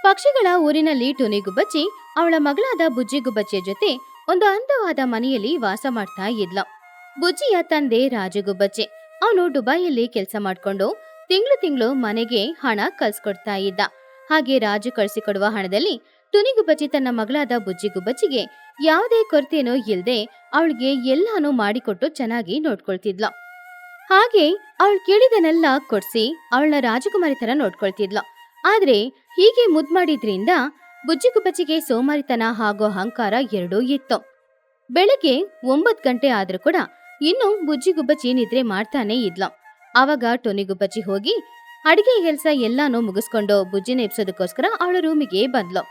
ಪಕ್ಷಿಗಳ ಊರಿನಲ್ಲಿ ಟುನಿ ಗುಬ್ಬಚ್ಚಿ ಅವಳ ಮಗಳಾದ ಬುಜ್ಜಿ ಗುಬ್ಬಚ್ಚಿಯ ಜೊತೆ ಒಂದು ಅಂದವಾದ ಮನೆಯಲ್ಲಿ ವಾಸ ಮಾಡ್ತಾ ಇದ್ಲ. ಬುಜ್ಜಿಯ ತಂದೆ ರಾಜು ಗುಬ್ಬಚ್ಚಿ. ಅವನು ದುಬೈಯಲ್ಲಿ ಕೆಲಸ ಮಾಡ್ಕೊಂಡು ತಿಂಗಳು ಮನೆಗೆ ಹಣ ಕಳ್ಸಿಕೊಡ್ತಾ ಇದ್ದ. ಹಾಗೆ ರಾಜು ಕಳ್ಸಿಕೊಡುವ ಹಣದಲ್ಲಿ ಟುನಿ ಗುಬ್ಬಚ್ಚಿ ತನ್ನ ಮಗಳಾದ ಬುಜ್ಜಿ ಗುಬ್ಬಚ್ಚಿಗೆ ಯಾವುದೇ ಕೊರತೆನೂ ಇಲ್ದೆ ಅವಳಿಗೆ ಎಲ್ಲಾನು ಮಾಡಿಕೊಟ್ಟು ಚೆನ್ನಾಗಿ ನೋಡ್ಕೊಳ್ತಿದ್ಲ. ಹಾಗೆ ಅವಳು ಕೇಳಿದನೆಲ್ಲ ಕೊಡ್ಸಿ ಅವಳನ್ನ ರಾಜಕುಮಾರಿ ತರ ನೋಡ್ಕೊಳ್ತಿದ್ಲ. ಆದ್ರೆ ಹೀಗೆ ಮುದ್ ಮಾಡಿದ್ರಿಂದ ಬುಜ್ಜಿ ಗುಬ್ಬಚ್ಚಿಗೆ ಸೋಮಾರಿತನ ಹಾಗೂ ಅಹಂಕಾರ ಎರಡೂ ಇತ್ತು. ಬೆಳಗ್ಗೆ 9 ಗಂಟೆ ಆದ್ರೂ ಕೂಡ ಇನ್ನು ಬುಜ್ಜಿ ಗುಬ್ಬಚ್ಚಿ ನಿದ್ರೆ ಮಾಡ್ತಾನೆ ಇದ್ಲ. ಆವಾಗ ಟುನಿ ಗುಬ್ಬಚ್ಚಿ ಹೋಗಿ ಅಡಿಗೆ ಕೆಲಸ ಎಲ್ಲಾನು ಮುಗಿಸ್ಕೊಂಡು ಬುಜ್ಜಿನ ಎಬ್ಸೋದಕ್ಕೋಸ್ಕರ ಅವಳ ರೂಮಿಗೆ ಬಂದ್ಲು.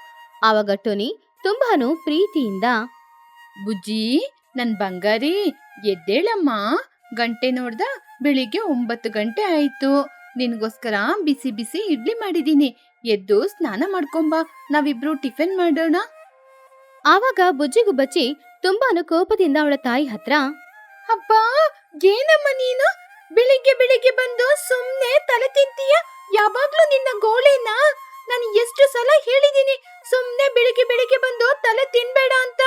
ಆವಾಗ ಟುನಿ ತುಂಬಾನು ಪ್ರೀತಿಯಿಂದ, ಬುಜ್ಜಿ, ನನ್ ಬಂಗಾರಿ, ಎದ್ದೇಳಮ್ಮ. ಗಂಟೆ ನೋಡ್ದ, ಬೆಳಿಗ್ಗೆ 9 ಗಂಟೆ ಆಯ್ತು. ನಿನ್ಗೋಸ್ಕರ ಬಿಸಿ ಬಿಸಿ ಇಡ್ಲಿ ಮಾಡಿದೀನಿ. ಎದ್ದು ಸ್ನಾನ ಮಾಡ್ಕೊಂಬಾ, ನಾವಿಬ್ರು ಟಿಫಿನ್ ಮಾಡೋಣ. ಆವಾಗ ಬುಜ್ಜಿ ಗುಬ್ಬಚ್ಚಿ ತುಂಬಾನು ಕೋಪದಿಂದ ಅವಳ ತಾಯಿ ಹತ್ರ, ಅಬ್ಬಾ, ಏನಮ್ಮ ನೀನು ಬೆಳಿಗ್ಗೆ ಬೆಳಿಗ್ಗೆ ಬಂದು ಸುಮ್ನೆ ತಲೆ ತಿಂತೀಯ? ಯಾವಾಗ್ಲೂ ನಿನ್ನ ಗೋಳೆನಾ? ನಾನು ಎಷ್ಟು ಸಲ ಹೇಳಿದೀನಿ ಸುಮ್ನೆ ಬೆಳಿಗ್ಗೆ ಬೆಳಿಗ್ಗೆ ಬಂದು ತಲೆ ತಿನ್ಬೇಡ ಅಂತ.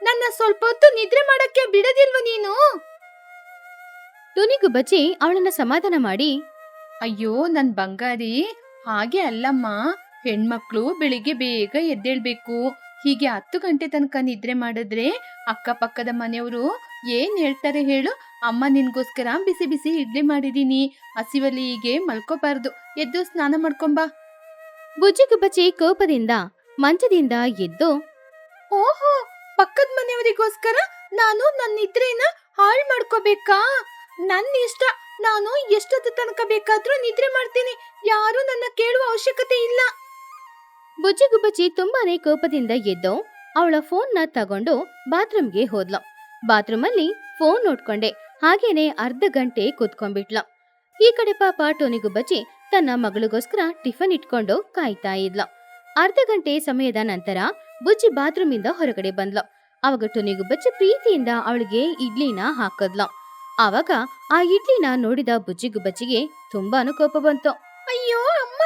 ನನ್ನ ಸ್ವಲ್ಪ ಹೊತ್ತು ನಿದ್ರೆ ಮಾಡಕ್ಕೆ ಬಿಡದಿಲ್ವ ನೀನು? ಟುನಿ ಗುಬ್ಬಚ್ಚಿ ಅವಳನ್ನ ಸಮಾಧಾನ ಮಾಡಿ, ಅಯ್ಯೋ ನನ್ ಬಂಗಾರಿ, ಹಾಗೆ ಅಲ್ಲಮ್ಮ. ಹೆಣ್ಮಕ್ಳು ಬೆಳಿಗ್ಗೆ ಬೇಗ ಎದ್ದೇಳ್ಬೇಕು. ಹೀಗೆ 10 ಗಂಟೆ ತನಕ ನಿದ್ರೆ ಮಾಡಿದ್ರೆ ಅಕ್ಕಪಕ್ಕದ ಮನೆಯವರು ಏನ್ ಹೇಳ್ತಾರೆ ಹೇಳು? ಅಮ್ಮ ನಿನ್ಗೋಸ್ಕರ ಬಿಸಿ ಬಿಸಿ ಇಡ್ಲಿ ಮಾಡಿದೀನಿ, ಹಸಿವಲ್ಲಿ ಹೀಗೆ ಮಲ್ಕೋಬಾರ್ದು. ಎದ್ದು ಸ್ನಾನ ಮಾಡ್ಕೊಂಬಾ. ಬುಜ್ಜಿ ಗುಬ್ಬಚ್ಚಿ ಕೋಪದಿಂದ ಮಂಚದಿಂದ ಎದ್ದು, ಓಹೋ, ಪಕ್ಕದ ಮನೆಯವರಿಗೋಸ್ಕರ ನಾನು ನನ್ನ ನಿದ್ರೆನ ಹಾಳು ಮಾಡ್ಕೋಬೇಕಾ? ನನ್ನ ಇಷ್ಟ, ನಾನು ಎಷ್ಟೊತ್ತು ತನಕ ಬೇಕಾದ್ರೂ ನಿದ್ರೆ ಮಾಡ್ತೀನಿ. ಯಾರು ನನ್ನ ಕೇಳುವ ಅವಶ್ಯಕತೆ ಇಲ್ಲ. ಬುಜ್ಜಿ ಗುಬ್ಬಚ್ಚಿ ತುಂಬಾನೇ ಕೋಪದಿಂದ ಎದ್ದು ಅವಳ ಫೋನ್ನ ತಗೊಂಡು ಬಾತ್ರೂಮ್ಗೆ ಹೋದ್ಲ. ಬಾತ್ರೂಮಲ್ಲಿ ಫೋನ್ ನೋಡ್ಕೊಂಡೆ ಹಾಗೇನೆ ಅರ್ಧ ಗಂಟೆ ಕೂತ್ಕೊಂಡ್ಬಿಟ್ಲ. ಈ ಕಡೆ ಪಾಪ ಟೋನಿ ಗುಬ್ಬಚ್ಚಿ ತನ್ನ ಮಗಳಿಗೋಸ್ಕರ ಟಿಫನ್ ಇಟ್ಕೊಂಡು ಕಾಯ್ತಾ ಇದ್ಲ. ಅರ್ಧ ಗಂಟೆ ಸಮಯದ ನಂತರ ಬುಜ್ಜಿ ಬಾತ್ರೂಮಿಂದ ಹೊರಗಡೆ ಬಂದ್ಲ. ಅವಾಗ ಟೋನಿ ಗುಬ್ಬಚ್ಚಿ ಪ್ರೀತಿಯಿಂದ ಅವಳಿಗೆ ಇಡ್ಲಿನ ಹಾಕದ್ಲ. ಆವಾಗ ಆ ಇಡ್ಲಿನ ನೋಡಿದ ಬುಜ್ಜಿ ಗುಬ್ಬಚ್ಚಿಗೆ ತುಂಬಾನು ಕೋಪ ಬಂತು. ಅಯ್ಯೋ ಅಮ್ಮ,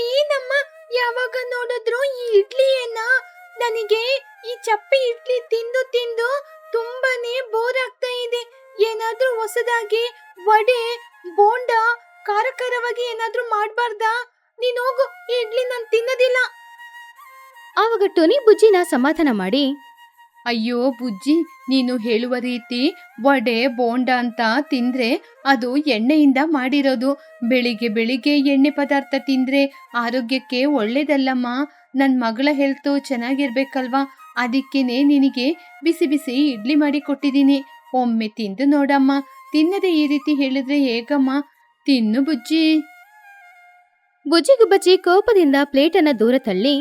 ಏನಮ್ಮ ಯಾವಾಗ ನೋಡಿದ್ರು ಈ ಇಡ್ಲಿ ಏನ? ನನಗೆ ಈ ಚಪ್ಪೆ ಇಡ್ಲಿ ತಿಂದು ತಿಂದು ತುಂಬಾನೇ ಬೋರ್ ಆಗ್ತಾ ಇದೆ. ಏನಾದ್ರೂ ಹೊಸದಾಗಿ ವಡೆ, ಬೋಂಡ, ಖಾರ ಖಾರವಾಗಿ ಏನಾದ್ರೂ ಮಾಡ್ಬಾರ್ದಾ? ನೀನ್ ಹೋಗು, ಈ ಇಡ್ಲಿ ನಾನ್ ತಿನ್ನೋದಿಲ್ಲ. ಆವಾಗ ಟೋನಿ ಬುಜ್ಜಿನ ಸಮಾಧಾನ ಮಾಡಿ, ಅಯ್ಯೋ ಬುಜ್ಜಿ, ನೀನು ಹೇಳುವ ರೀತಿ ವಡೆ ಬೋಂಡ ಅಂತ ತಿಂದ್ರೆ ಅದು ಎಣ್ಣೆಯಿಂದ ಮಾಡಿರೋದು. ಬೆಳಿಗ್ಗೆ ಬೆಳಿಗ್ಗೆ ಎಣ್ಣೆ ಪದಾರ್ಥ ತಿಂದ್ರೆ ಆರೋಗ್ಯಕ್ಕೆ ಒಳ್ಳೇದಲ್ಲಮ್ಮ. ನನ್ನ ಮಗಳ ಹೆಲ್ತು ಚೆನ್ನಾಗಿರ್ಬೇಕಲ್ವಾ? ಅದಕ್ಕೇನೆ ನಿನಗೆ ಬಿಸಿ ಬಿಸಿ ಇಡ್ಲಿ ಮಾಡಿ ಕೊಟ್ಟಿದ್ದೀನಿ. ಒಮ್ಮೆ ತಿಂದು ನೋಡಮ್ಮ. ತಿನ್ನದೆ ಈ ರೀತಿ ಹೇಳಿದ್ರೆ ಹೇಗಮ್ಮ? ತಿನ್ನು ಬುಜ್ಜಿ. ಬುಜ್ಜಿ ಗುಬ್ಬಚ್ಚಿ ಕೋಪದಿಂದ ಪ್ಲೇಟನ್ನ ದೂರ ತಳ್ಳಿ,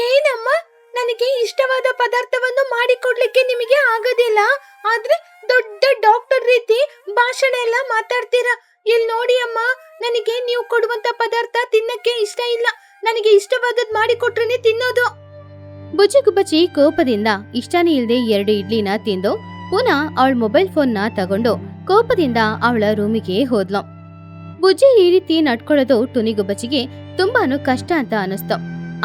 ಏನಮ್ಮ, ನನಗೆ ಇಷ್ಟವಾದ ಪದಾರ್ಥವನ್ನು ಮಾಡಿಕೊಡ್ಲಿಕ್ಕೆ ನಿಮಗೆ ಆಗೋದಿಲ್ಲ. ಆದ್ರೆ ದೊಡ್ಡ ಡಾಕ್ಟರ್ ರೀತಿ ಭಾಷಣ ಎಲ್ಲ ಮಾತಾಡ್ತೀರಾ. ಇಲ್ಲಿ ನೋಡಿ ಅಮ್ಮ, ನನಗೆ ನೀವು ಕೊಡುವಂತ ಪದಾರ್ಥ ತಿನ್ನಕ್ಕೆ ಇಷ್ಟ ಇಲ್ಲ. ನನಗೆ ಇಷ್ಟವಾದದ್ ಮಾಡಿಕೊಟ್ರೇನೆ ತಿನ್ನೋದು. ಬುಜ್ಜಿ ಗುಬ್ಬಚ್ಚಿ ಕೋಪದಿಂದ ಇಷ್ಟನೇ ಇಲ್ದೆ 2 ಇಡ್ಲಿನ ತಿಂದು ಪುನಃ ಅವಳ ಮೊಬೈಲ್ ಫೋನ್ನ ತಗೊಂಡು ಕೋಪದಿಂದ ಅವಳ ರೂಮಿಗೆ ಹೋದ್ಲು. ಬುಜ್ಜಿ ಈ ರೀತಿ ನಡ್ಕೊಳ್ಳೋದು ಟುನಿ ಗುಬ್ಬಚ್ಚಿಗೆ ತುಂಬಾನು ಕಷ್ಟ ಅಂತ ಅನಿಸ್ತು.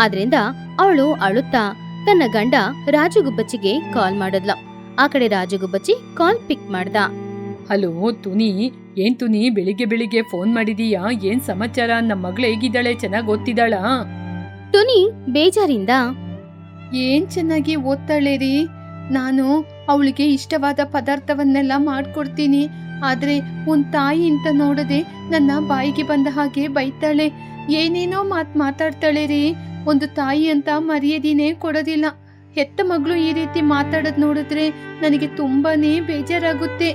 ಆದ್ರಿಂದ ಅವಳು ಅಳುತ್ತಾ ತನ್ನ ಗಂಡ ರಾಜು ಗುಬ್ಬಚ್ಚಿಗೆ ಕಾಲ್ ಮಾಡಿದ್ಲು. ಆ ಕಡೆ ರಾಜು ಗುಬ್ಬಚ್ಚಿ ಕಾಲ್ ಪಿಕ್ ಮಾಡ್ದ. ಹಲೋ ತುನಿ, ಏನ್ ತುನಿ ಬೆಳಿಗ್ಗೆ ಬೆಳಿಗ್ಗೆ ಫೋನ್ ಮಾಡಿದೀಯಾ? ಏನ್ ಸಮಾಚಾರ? ನಮ್ಮ ಮಗಳು ಹೇಗಿದ್ದಾಳೆ? ಚೆನ್ನಾಗಿ ಓದ್ತಿದ್ದಾಳ? ಟುನಿ ಬೇಜಾರಿಂದ, ಏನ್ ಚೆನ್ನಾಗಿ ಓದ್ತಾಳೆ ರೀ. ನಾನು ಅವಳಿಗೆ ಇಷ್ಟವಾದ ಪದಾರ್ಥವನ್ನೆಲ್ಲ ಮಾಡ್ಕೊಡ್ತೀನಿ. ಆದ್ರೆ ಒಂದ್ ತಾಯಿ ಅಂತ ನೋಡದೆ ನನ್ನ ಬಾಯಿಗೆ ಬಂದ ಹಾಗೆ ಬೈತಾಳೆ. ಏನೇನೋ ಮಾತಾಡ್ತಾಳೆ ರೀ. ಒಂದು ತಾಯಿ ಅಂತ ಮರ್ಯಾದೆನೇ ಕೊಡೋದಿಲ್ಲ. ಹೆತ್ತ ಮಗಳು ಈ ರೀತಿ ಮಾತಾಡೋದ್ ನೋಡಿದ್ರೆ ನನಗೆ ತುಂಬಾನೇ ಬೇಜಾರಾಗುತ್ತೆ.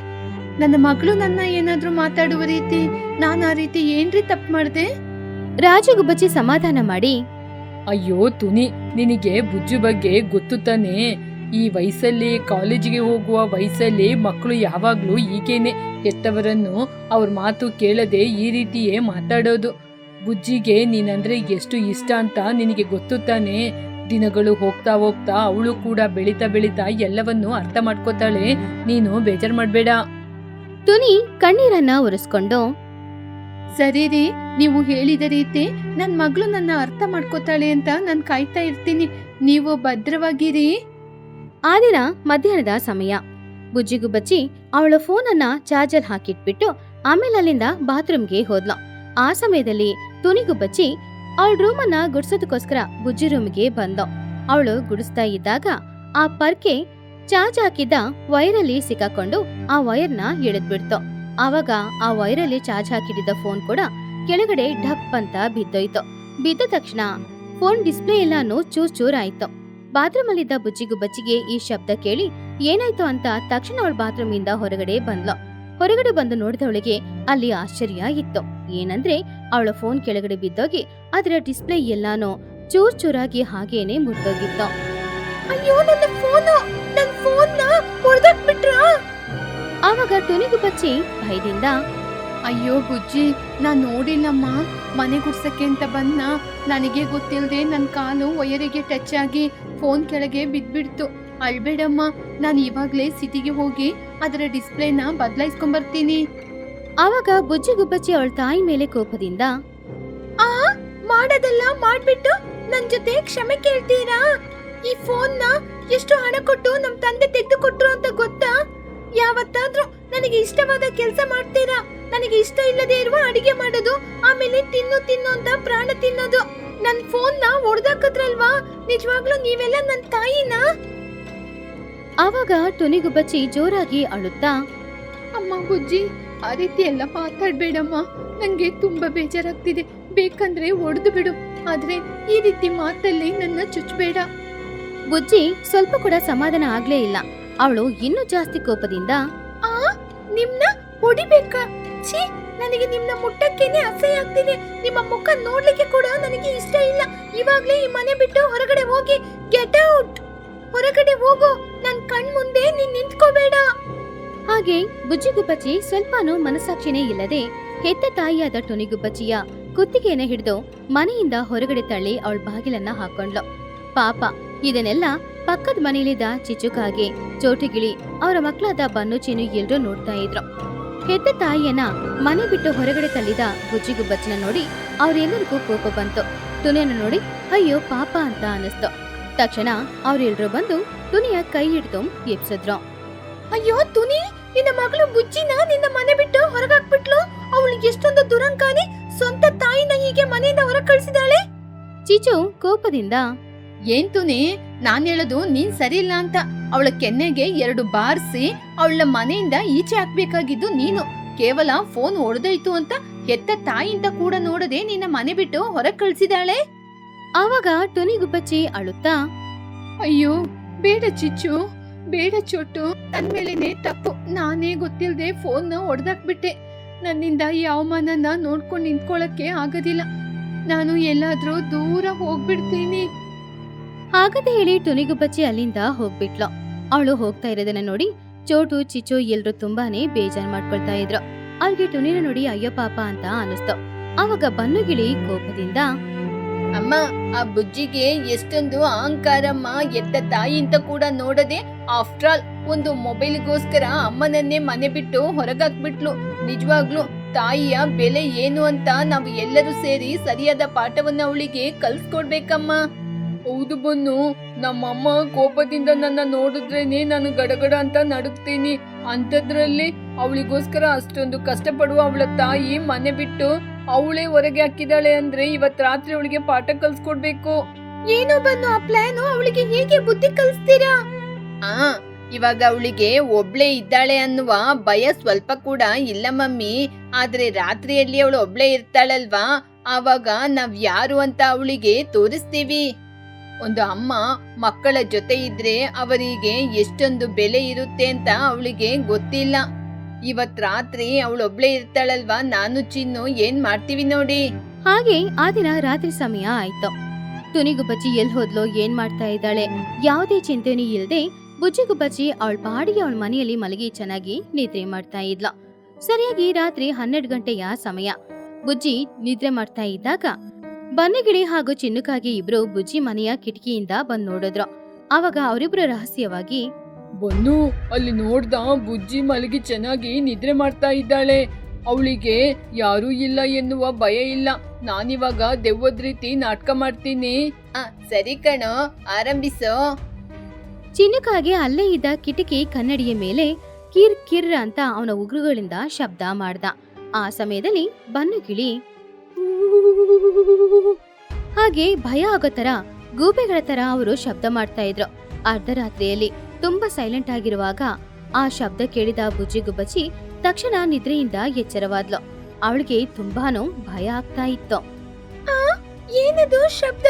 ನನ್ನ ಮಗಳು ನನ್ನ ಏನಾದ್ರೂ ಮಾತಾಡುವ ರೀತಿ, ನಾನು ಆ ರೀತಿ ಏನ್ರಿ ತಪ್ಪು ಮಾಡ್ದೆ? ರಾಜು ಗುಬ್ಬಚ್ಚಿ ಸಮಾಧಾನ ಮಾಡಿ, ಅಯ್ಯೋ ತುನಿ, ನಿನಗೆ ಬುಜ್ಜು ಬಗ್ಗೆ ಗೊತ್ತು ತಾನೆ? ಈ ವಯಸ್ಸಲ್ಲಿ, ಕಾಲೇಜಿಗೆ ಹೋಗುವ ವಯಸ್ಸಲ್ಲಿ ಮಕ್ಕಳು ಯಾವಾಗ್ಲೂ ಹೀಗೇನೆ ಹೆತ್ತವರನ್ನು ಅವ್ರ ಮಾತು ಕೇಳದೆ ಈ ರೀತಿಯೇ ಮಾತಾಡೋದು. ಬುಜ್ಜಿಗೆ ನೀನಂದ್ರೆ ಎಷ್ಟು ಇಷ್ಟ ಅಂತ ನಿನಗೆ ಗೊತ್ತು ತಾನೆ? ದಿನಗಳು ಹೋಗ್ತಾ ಹೋಗ್ತಾ ಅವಳು ಕೂಡ ಬೆಳೀತಾ ಬೆಳೀತಾ ಎಲ್ಲವನ್ನೂ ಅರ್ಥ ಮಾಡ್ಕೋತಾಳೆ. ನೀನು ಬೇಜಾರ್ ಮಾಡ್ಬೇಡ. ಟುನಿ ಕಣ್ಣೀರನ್ನ ಒರೆಸ್ಕೊಂಡು, ಸರಿ ರೀ, ನೀವು ಹೇಳಿದ ರೀತಿ ನನ್ನ ಮಗಳು ನನ್ನ ಅರ್ಥ ಮಾಡ್ಕೋತಾಳೆ ಅಂತ ನಾನು ಕಾಯ್ತಾ ಇರ್ತೀನಿ. ನೀವು ಭದ್ರವಾಗಿರಿ. ಆ ದಿನ ಮಧ್ಯಾಹ್ನದ ಸಮಯ. ಬುಜ್ಜಿಗುಬ್ಬಚ್ಚಿ ಅವಳ ಫೋನನ್ನ ಚಾರ್ಜರ್ ಹಾಕಿಟ್ಬಿಟ್ಟು ಆಮೇಲೆ ಅಲ್ಲಿಂದ ಬಾತ್ರೂಮ್ಗೆ ಹೋದ್ಲು. ಆ ಸಮಯದಲ್ಲಿ ತುನಿಗುಬ್ಬಚ್ಚಿ ಅವಳ ರೂಮನ್ನ ಗುಡ್ಸೋದಕ್ಕೋಸ್ಕರ ಬುಜ್ಜಿ ರೂಮ್ಗೆ ಬಂದ್ಲು. ಅವಳು ಗುಡಿಸ್ತಾ ಇದ್ದಾಗ ಆ ಪರ್ಕೆ ಚಾರ್ಜ್ ಹಾಕಿದ್ದ ವೈರಲ್ಲಿ ಸಿಕ್ಕಾಕೊಂಡು ಆ ವೈರ್ನ ಎಳೆದ್ಬಿಡ್ತು. ಆವಾಗ ಆ ವೈರಲ್ಲಿ ಚಾರ್ಜ್ ಹಾಕಿದ್ದ ಫೋನ್ ಕೂಡ ಕೆಳಗಡೆ ಢಪ್ ಅಂತ ಬಿದ್ದೋಯ್ತು. ಬಿದ್ದ ತಕ್ಷಣ ಫೋನ್ ಡಿಸ್ಪ್ಲೇ ಎಲ್ಲಾನು ಚೂರ್ ಆಯ್ತು. ಬಾತ್ರೂಮ್ ಅಲ್ಲಿದ್ದ ಬುಜ್ಜಿಗುಬ್ಬಚ್ಚಿಗೆ ಈ ಶಬ್ದ ಕೇಳಿ ಏನಾಯ್ತು ಅಂತ ತಕ್ಷಣ ಅವಳ ಬಾತ್ರೂಮ್ ಇಂದ ಹೊರಗಡೆ ಬಂದ್ಲು. ಹೊರಗಡೆ ಬಂದು ನೋಡಿದವಳಿಗೆ ಅಲ್ಲಿ ಆಶ್ಚರ್ಯ ಇತ್ತು. ಏನಂದ್ರೆ ಅವಳ ಫೋನ್ ಕೆಳಗಡೆ ಬಿದ್ದೋಗಿ ಅದರ ಡಿಸ್ಪ್ಲೇ ಎಲ್ಲಾನು ಚೂರಾಗಿ ಹಾಗೇನೆ ಮುರಿದೋಗಿತ್ತು. ಅಯ್ಯೋ, ನನ್ನ ಫೋನ್ನ ಹೊಡೆದಾಕ್ಬಿಟ್ರಾ? ಆವಾಗ ತುನಿಗುಬ್ಬಚ್ಚಿ ಭಯದಿಂದ, ಅಯ್ಯೋ ಬುಜ್ಜಿ, ನಾನ್ ನೋಡಿಲ್ಲಮ್ಮ. ಮನೆ ಗುಡ್ಸಕ್ಕೆ ಅಂತ ಬಂದ್ನ, ನನಗೆ ಗೊತ್ತಿಲ್ಲದೆ ನನ್ನ ಕಾಲು ವಯರಿಗೆ ಟಚ್ ಆಗಿ ಫೋನ್ ಕೆಳಗೆ ಬಿದ್ಬಿಡ್ತು. ಅಳ್ಬೇಡಮ್ಮ, ನಾನು ಇವಾಗ್ಲೇ ಸಿಟಿಗೆ ಹೋಗಿ ಅದರ ಡಿಸ್ಪ್ಲೇನ ಬದಲಾಯಿಸ್ಕೊಂಡ್ಬರ್ತೀನಿ. ಆವಾಗ ಬುಜ್ಜಿಗುಬ್ಬಚ್ಚಿ ಅವಳ ತಾಯಿ ಮೇಲೆ ಕೋಪದಿಂದ, ಮಾಡೋದೆಲ್ಲ ಮಾಡ್ಬಿಟ್ಟು ನನ್ ಜೊತೆ ಕ್ಷಮೆ ಕೇಳ್ತೀರಾ? ಈ ಫೋನ್ನ ಎಷ್ಟು ಹಣ ಕೊಟ್ಟು ನಮ್ ತಂದೆ ತೆಗೆದು ಕೊಟ್ರು ಅಂತ ಗೊತ್ತಾ? ಯಾವತ್ತಾದ್ರೂ ನನಗೆ ಇಷ್ಟವಾದ ಕೆಲಸ ಮಾಡ್ತೀರಾ? ನನಗೆ ಇಷ್ಟ ಇಲ್ಲದೆ ಇರುವ ಅಡಿಗೆ ಮಾಡೋದು, ಆಮೇಲೆ ತಿನ್ನು ಅಂತ ಪ್ರಾಣ ತಿನ್ನೋದು. ನನ್ ಫೋನ್ನ ಹೊಡೆದಾಕದ್ರಲ್ವಾ? ನಿಜವಾಗ್ಲೂ ನೀವೆಲ್ಲ ನನ್ ತಾಯಿನಾ? ಆವಾಗ ತುನಿಗುಬ್ಬಚ್ಚಿ ಜೋರಾಗಿ ಅಳುತ್ತಾ, ಅಮ್ಮ ಬುಜ್ಜಿ, ಆ ರೀತಿ ಎಲ್ಲ ಮಾತಾಡ್ಬೇಡಮ್ಮ. ನಂಗೆ ತುಂಬಾ ಬೇಜಾರಾಗ್ತಿದೆ. ಬೇಕಂದ್ರೆ ಒಡೆದು ಬಿಡು, ಆದ್ರೆ ಈ ರೀತಿ ಮಾತಲ್ಲಿ ನನ್ನ ಚುಚ್ಚಬೇಡ. ಬುಜ್ಜಿ ಸ್ವಲ್ಪ ಕೂಡ ಸಮಾಧಾನ ಆಗ್ಲೇ ಇಲ್ಲ. ಅವಳು ಇನ್ನೂ ಜಾಸ್ತಿ ಕೋಪದಿಂದ, ನಿಮ್ನ ಹೊಡಿಬೇಕಾ? ಛೀ, ನನಗೆ ನಿಮ್ನ ಮುಟ್ಟಕ್ಕೇನೆ ಅಸಹ್ಯ ಆಗ್ತಿದೆ. ನಿಮ್ಮ ಮುಖ ನೋಡ್ಲಿಕ್ಕೆ ಕೂಡ ನನಗೆ ಇಷ್ಟ ಇಲ್ಲ. ಇವಾಗ್ಲೇ ಈ ಮನೆ ಬಿಟ್ಟು ಹೊರಗಡೆ ಹೋಗಿ. Get out! ಹೊರಗಡೆ ಹೋಗು, ನನ್ ಕಣ್ ಮುಂದೆ ನೀನ್ ನಿಂತ್ಕೋಬೇಡ. ಹಾಗೆ ಬುಜ್ಜಿಗುಬ್ಬಚ್ಚಿ ಸ್ವಲ್ಪನೂ ಮನಸ್ಸಾಕ್ಷಿನೇ ಇಲ್ಲದೆ ಹೆತ್ತ ತಾಯಿಯಾದ ತುನಿಗುಬ್ಬಚ್ಚಿಯ ಕುತ್ತಿಗೆಯನ್ನ ಹಿಡಿದು ಮನೆಯಿಂದ ಹೊರಗಡೆ ತಳ್ಳಿ ಅವಳ ಬಾಗಿಲನ್ನ ಹಾಕೊಂಡ್ಲು. ಪಾಪ ಇದನ್ನೆಲ್ಲ ಪಕ್ಕದ ಮನೆಯಲ್ಲಿದ್ದ ಚಿಚುಕಾಗೆ, ಚೋಟುಗಿಳಿ, ಅವರ ಮಕ್ಕಳಾದ ಬನ್ನು ಚೀನು ಎಲ್ರೂ ನೋಡ್ತಾ ಇದ್ರು. ಹೆತ್ತ ತಾಯಿಯನ್ನ ಮನೆ ಬಿಟ್ಟು ಹೊರಗಡೆ ತಳ್ಳಿದ ಬುಜ್ಜಿಗುಬ್ಬಚ್ಚನ ನೋಡಿ ಅವ್ರೆಲ್ಲರಿಗೂ ಕೋಪ ಬಂತು. ತುನಿಯನ್ನ ನೋಡಿ ಅಯ್ಯೋ ಪಾಪ ಅಂತ ಅನಿಸ್ತು. ತಕ್ಷಣ ಅವ್ರೆಲ್ರೂ ಬಂದು ತುನಿಯ ಕೈ ಹಿಡಿದು ಎಬ್ಸಿದ್ರು. ಅಯ್ಯೋ ತುನಿ, ನಿನ್ನ ಮಗಳು ಬುಜ್ಜಿನ ನಿನ್ನ ಮನೆ ಬಿಟ್ಟು ಹೊರಗಾಕ್ಬಿಟ್ಲು. ಅವಳಿಗೆ ಎಷ್ಟೊಂದು ದುರಂಕಾರಿ, ಸ್ವಂತ ತಾಯಿನ ಹೀಗೆ ಮನೆಯಿಂದ ಹೊರ ಕಳಿಸಿದಾಳೆ. ಚಿಚು ಕೋಪದಿಂದ, ಏನ್ ತುನಿ, ನಾನ್ ಹೇಳೋದು ನೀನ್ ಸರಿ ಇಲ್ಲ ಅಂತ. ಅವಳ ಕೆನ್ನೆಗೆ 2 ಬಾರಿಸಿ ಅವಳ ಮನೆಯಿಂದ ಈಚೆ ಹಾಕ್ಬೇಕಾಗಿದ್ದು ನೀನು. ಕೇವಲ ಫೋನ್ ಹೊಡೆದೋಯ್ತು ಅಂತ ಹೆತ್ತ ತಾಯಿಯಿಂದ ಕೂಡ ನೋಡದೆ ನಿನ್ನ ಮನೆ ಬಿಟ್ಟು ಹೊರ ಕಳಿಸಿದಾಳೆ. ಆವಾಗ ತುನಿಗುಬ್ಬಚ್ಚಿ ಅಳುತ್ತಾ, ಅಯ್ಯೋ ಬೇಡ ಚಿಚ್ಚು, ಬೇಡ ಚೋಟು, ನನ್ ಮೇಲೇನೆ ತಪ್ಪು. ನಾನೇ ಗೊತ್ತಿಲ್ಲದೆ ಫೋನ್ ಹೊಡೆದಾಕ್ಬಿಟ್ಟೆ. ನನ್ನಿಂದ ಈ ಅವಮಾನನ ನೋಡ್ಕೊಂಡು ನಿಂತ್ಕೊಳ್ಳಕ್ಕೆ ಆಗೋದಿಲ್ಲ. ನಾನು ಎಲ್ಲಾದ್ರೂ ದೂರ ಹೋಗ್ಬಿಡ್ತೀನಿ. ಹಾಗಂತ ಹೇಳಿ ತುನಿಗುಬ್ಬಚ್ಚಿ ಅಲ್ಲಿಂದ ಹೋಗ್ಬಿಟ್ಲು. ಅವಳು ಹೋಗ್ತಾ ಇರೋದನ್ನ ನೋಡಿ ಚೋಟು, ಚಿಚು ಎಲ್ರು ತುಂಬಾನೇ ಬೇಜಾರ್ ಮಾಡ್ಕೊಳ್ತಾ ಇದ್ರು. ಅವ್ರಿಗೆ ತುನಿನ ನೋಡಿ ಅಯ್ಯೋ ಪಾಪ ಅಂತ ಅನಿಸ್ತು. ಆವಾಗ ಬನ್ನುಗಿಳಿ ಕೋಪದಿಂದ, ಅಮ್ಮ, ಆ ಬುಜ್ಜಿಗೆ ಎಷ್ಟೊಂದು ಅಹಂಕಾರಮ್ಮ. ಎತ್ತ ತಾಯಿ ಅಂತ ಕೂಡ ನೋಡದೆ ಆಫ್ಟರ್ ಆಲ್ ಒಂದು ಮೊಬೈಲ್ಗೋಸ್ಕರ ಅಮ್ಮನನ್ನೇ ಮನೆ ಬಿಟ್ಟು ಹೊರಗಾಕ್ಬಿಟ್ಲು. ನಿಜವಾಗ್ಲು ತಾಯಿಯ ಬೆಲೆ ಏನು ಅಂತ ನಾವು ಎಲ್ಲರೂ ಸೇರಿ ಸರಿಯಾದ ಪಾಠವನ್ನ ಅವಳಿಗೆ ಕಲ್ಸ್ಕೊಡ್ಬೇಕಮ್ಮ. ಹೌದು ಬನ್ನು, ನಮ್ಮಮ್ಮ ಕೋಪದಿಂದ ನನ್ನ ನೋಡಿದ್ರೇನೆ ನಾನು ಗಡಗಡ ಅಂತ ನಡುಗ್ತೀನಿ. ಅಂಥದ್ರಲ್ಲಿ ಅವಳಿಗೋಸ್ಕರ ಅಷ್ಟೊಂದು ಕಷ್ಟಪಡುವ ಅವಳ ತಾಯಿ ಮನೆ ಬಿಟ್ಟು ಅವಳೇ ಹೊರಗೆ ಹಾಕಿದಾಳೆ ಅಂದ್ರೆ ಇವತ್ ರಾತ್ರಿ ಅವಳಿಗೆ ಪಾಠ ಕಲ್ಸ್ಕೊಡ್ಬೇಕು. ಏನೋ ಬನ್ನು ಆ ಪ್ಲಾನು, ಅವಳಿಗೆ ಹೇಗೆ ಬುದ್ಧಿ ಕಲಿಸ್ತೀರಾ? ಇವಾಗ ಅವಳಿಗೆ ಒಬ್ಳೆ ಇದ್ದಾಳೆ ಅನ್ನುವ ಭಯ ಸ್ವಲ್ಪ ಕೂಡ ಇಲ್ಲ ಮಮ್ಮಿ. ಆದ್ರೆ ರಾತ್ರಿಯಲ್ಲಿ ಅವಳು ಒಬ್ಳೆ ಇರ್ತಾಳಲ್ವಾ, ಆವಾಗ ನಾವ್ ಯಾರು ಅಂತ ಅವಳಿಗೆ ತೋರಿಸ್ತೀವಿ. ಒಂದು ಅಮ್ಮ ಮಕ್ಕಳ ಜೊತೆ ಇದ್ರೆ ಅವರಿಗೆ ಎಷ್ಟೊಂದು ಬೆಲೆ ಇರುತ್ತೆ ಅಂತ ಅವಳಿಗೆ ಗೊತ್ತಿಲ್ಲ. ಇವತ್ ರಾತ್ರಿ ಅವಳೊಬ್ಳೆ ಇರ್ತಾಳಲ್ವಾ, ನಾನು ಚಿನ್ನು ಏನ್ ಮಾಡ್ತೀವಿ ನೋಡಿ. ಹಾಗೆ ಆ ದಿನ ರಾತ್ರಿ ಸಮಯ ಆಯ್ತು. ತುನಿಗುಬ್ಬಚ್ಚಿ ಎಲ್ ಹೋದ್ಲೋ, ಏನ್ ಮಾಡ್ತಾ ಇದ್ದಾಳೆ, ಯಾವುದೇ ಚಿಂತೆನೂ ಇಲ್ಲದೆ ಬುಜ್ಜಿಗುಬ್ಬಚ್ಚಿ ಅವಳ ಪಾಡಿಗೆ ಅವಳ ಮನೆಯಲ್ಲಿ ಮಲಗಿ ಚೆನ್ನಾಗಿ ನಿದ್ರೆ ಮಾಡ್ತಾ ಇದ್ಲ. ಸರಿಯಾಗಿ ರಾತ್ರಿ 12 ಗಂಟೆಯ ಸಮಯ. ಬುಜ್ಜಿ ನಿದ್ರೆ ಮಾಡ್ತಾ ಇದ್ದಾಗ ಬನ್ನಿಗಿಳಿ ಹಾಗೂ ಚಿನ್ನುಕಾಗಿ ಇಬ್ರು ಬುಜ್ಜಿ ಮನೆಯ ಕಿಟಕಿಯಿಂದ ಬಂದ್ ನೋಡಿದ್ರು. ಆವಾಗ ಅವರಿಬ್ರು ರಹಸ್ಯವಾಗಿ, ಬನ್ನು, ಅಲ್ಲಿ ನೋಡ್ದ ಬುಜ್ಜಿ ಮಲಗಿ ಚೆನ್ನಾಗಿ ನಿದ್ರೆ ಮಾಡ್ತಾ ಇದ್ದಾಳೆ. ಅವಳಿಗೆ ಯಾರೂ ಇಲ್ಲ ಎನ್ನುವ ಭಯ ಇಲ್ಲ. ನಾನಿವಾಗ ದೆವ್ವದ ರೀತಿ ನಾಟಕ ಮಾಡ್ತೀನಿ. ಸರಿ ಕಣೋ, ಆರಂಭಿಸೋ. ಚಿನ್ನಕಾಗೆ ಅಲ್ಲೇ ಇದ್ದ ಕಿಟಕಿ ಕನ್ನಡಿಯ ಮೇಲೆ ಕಿರ್ ಕಿರ್ ಅಂತ ಅವನ ಉಗುರುಗಳಿಂದ ಶಬ್ದ ಮಾಡ್ದ. ಆ ಸಮಯದಲ್ಲಿ ಬನ್ನುಗಿಳಿ ಹಾಗೆ ಭಯ ಆಗೋ ತರ ಗೂಬೆಗಳ ತರ ಅವರು ಶಬ್ದ ಮಾಡ್ತಾ ಇದ್ರು. ಅರ್ಧರಾತ್ರಿಯಲ್ಲಿ ತುಂಬಾ ಸೈಲೆಂಟ್ ಆಗಿರುವಾಗ ಆ ಶಬ್ದ ಕೇಳಿದ ಬುಜ್ಜಿಗುಬ್ಬಚ್ಚಿ ತಕ್ಷಣ ನಿದ್ರೆಯಿಂದ ಎಚ್ಚರವಾದ್ಲು. ಅವಳಿಗೆ ತುಂಬಾನು ಭಯ ಆಗ್ತಾ ಇತ್ತು. ಏನದು ಶಬ್ದ?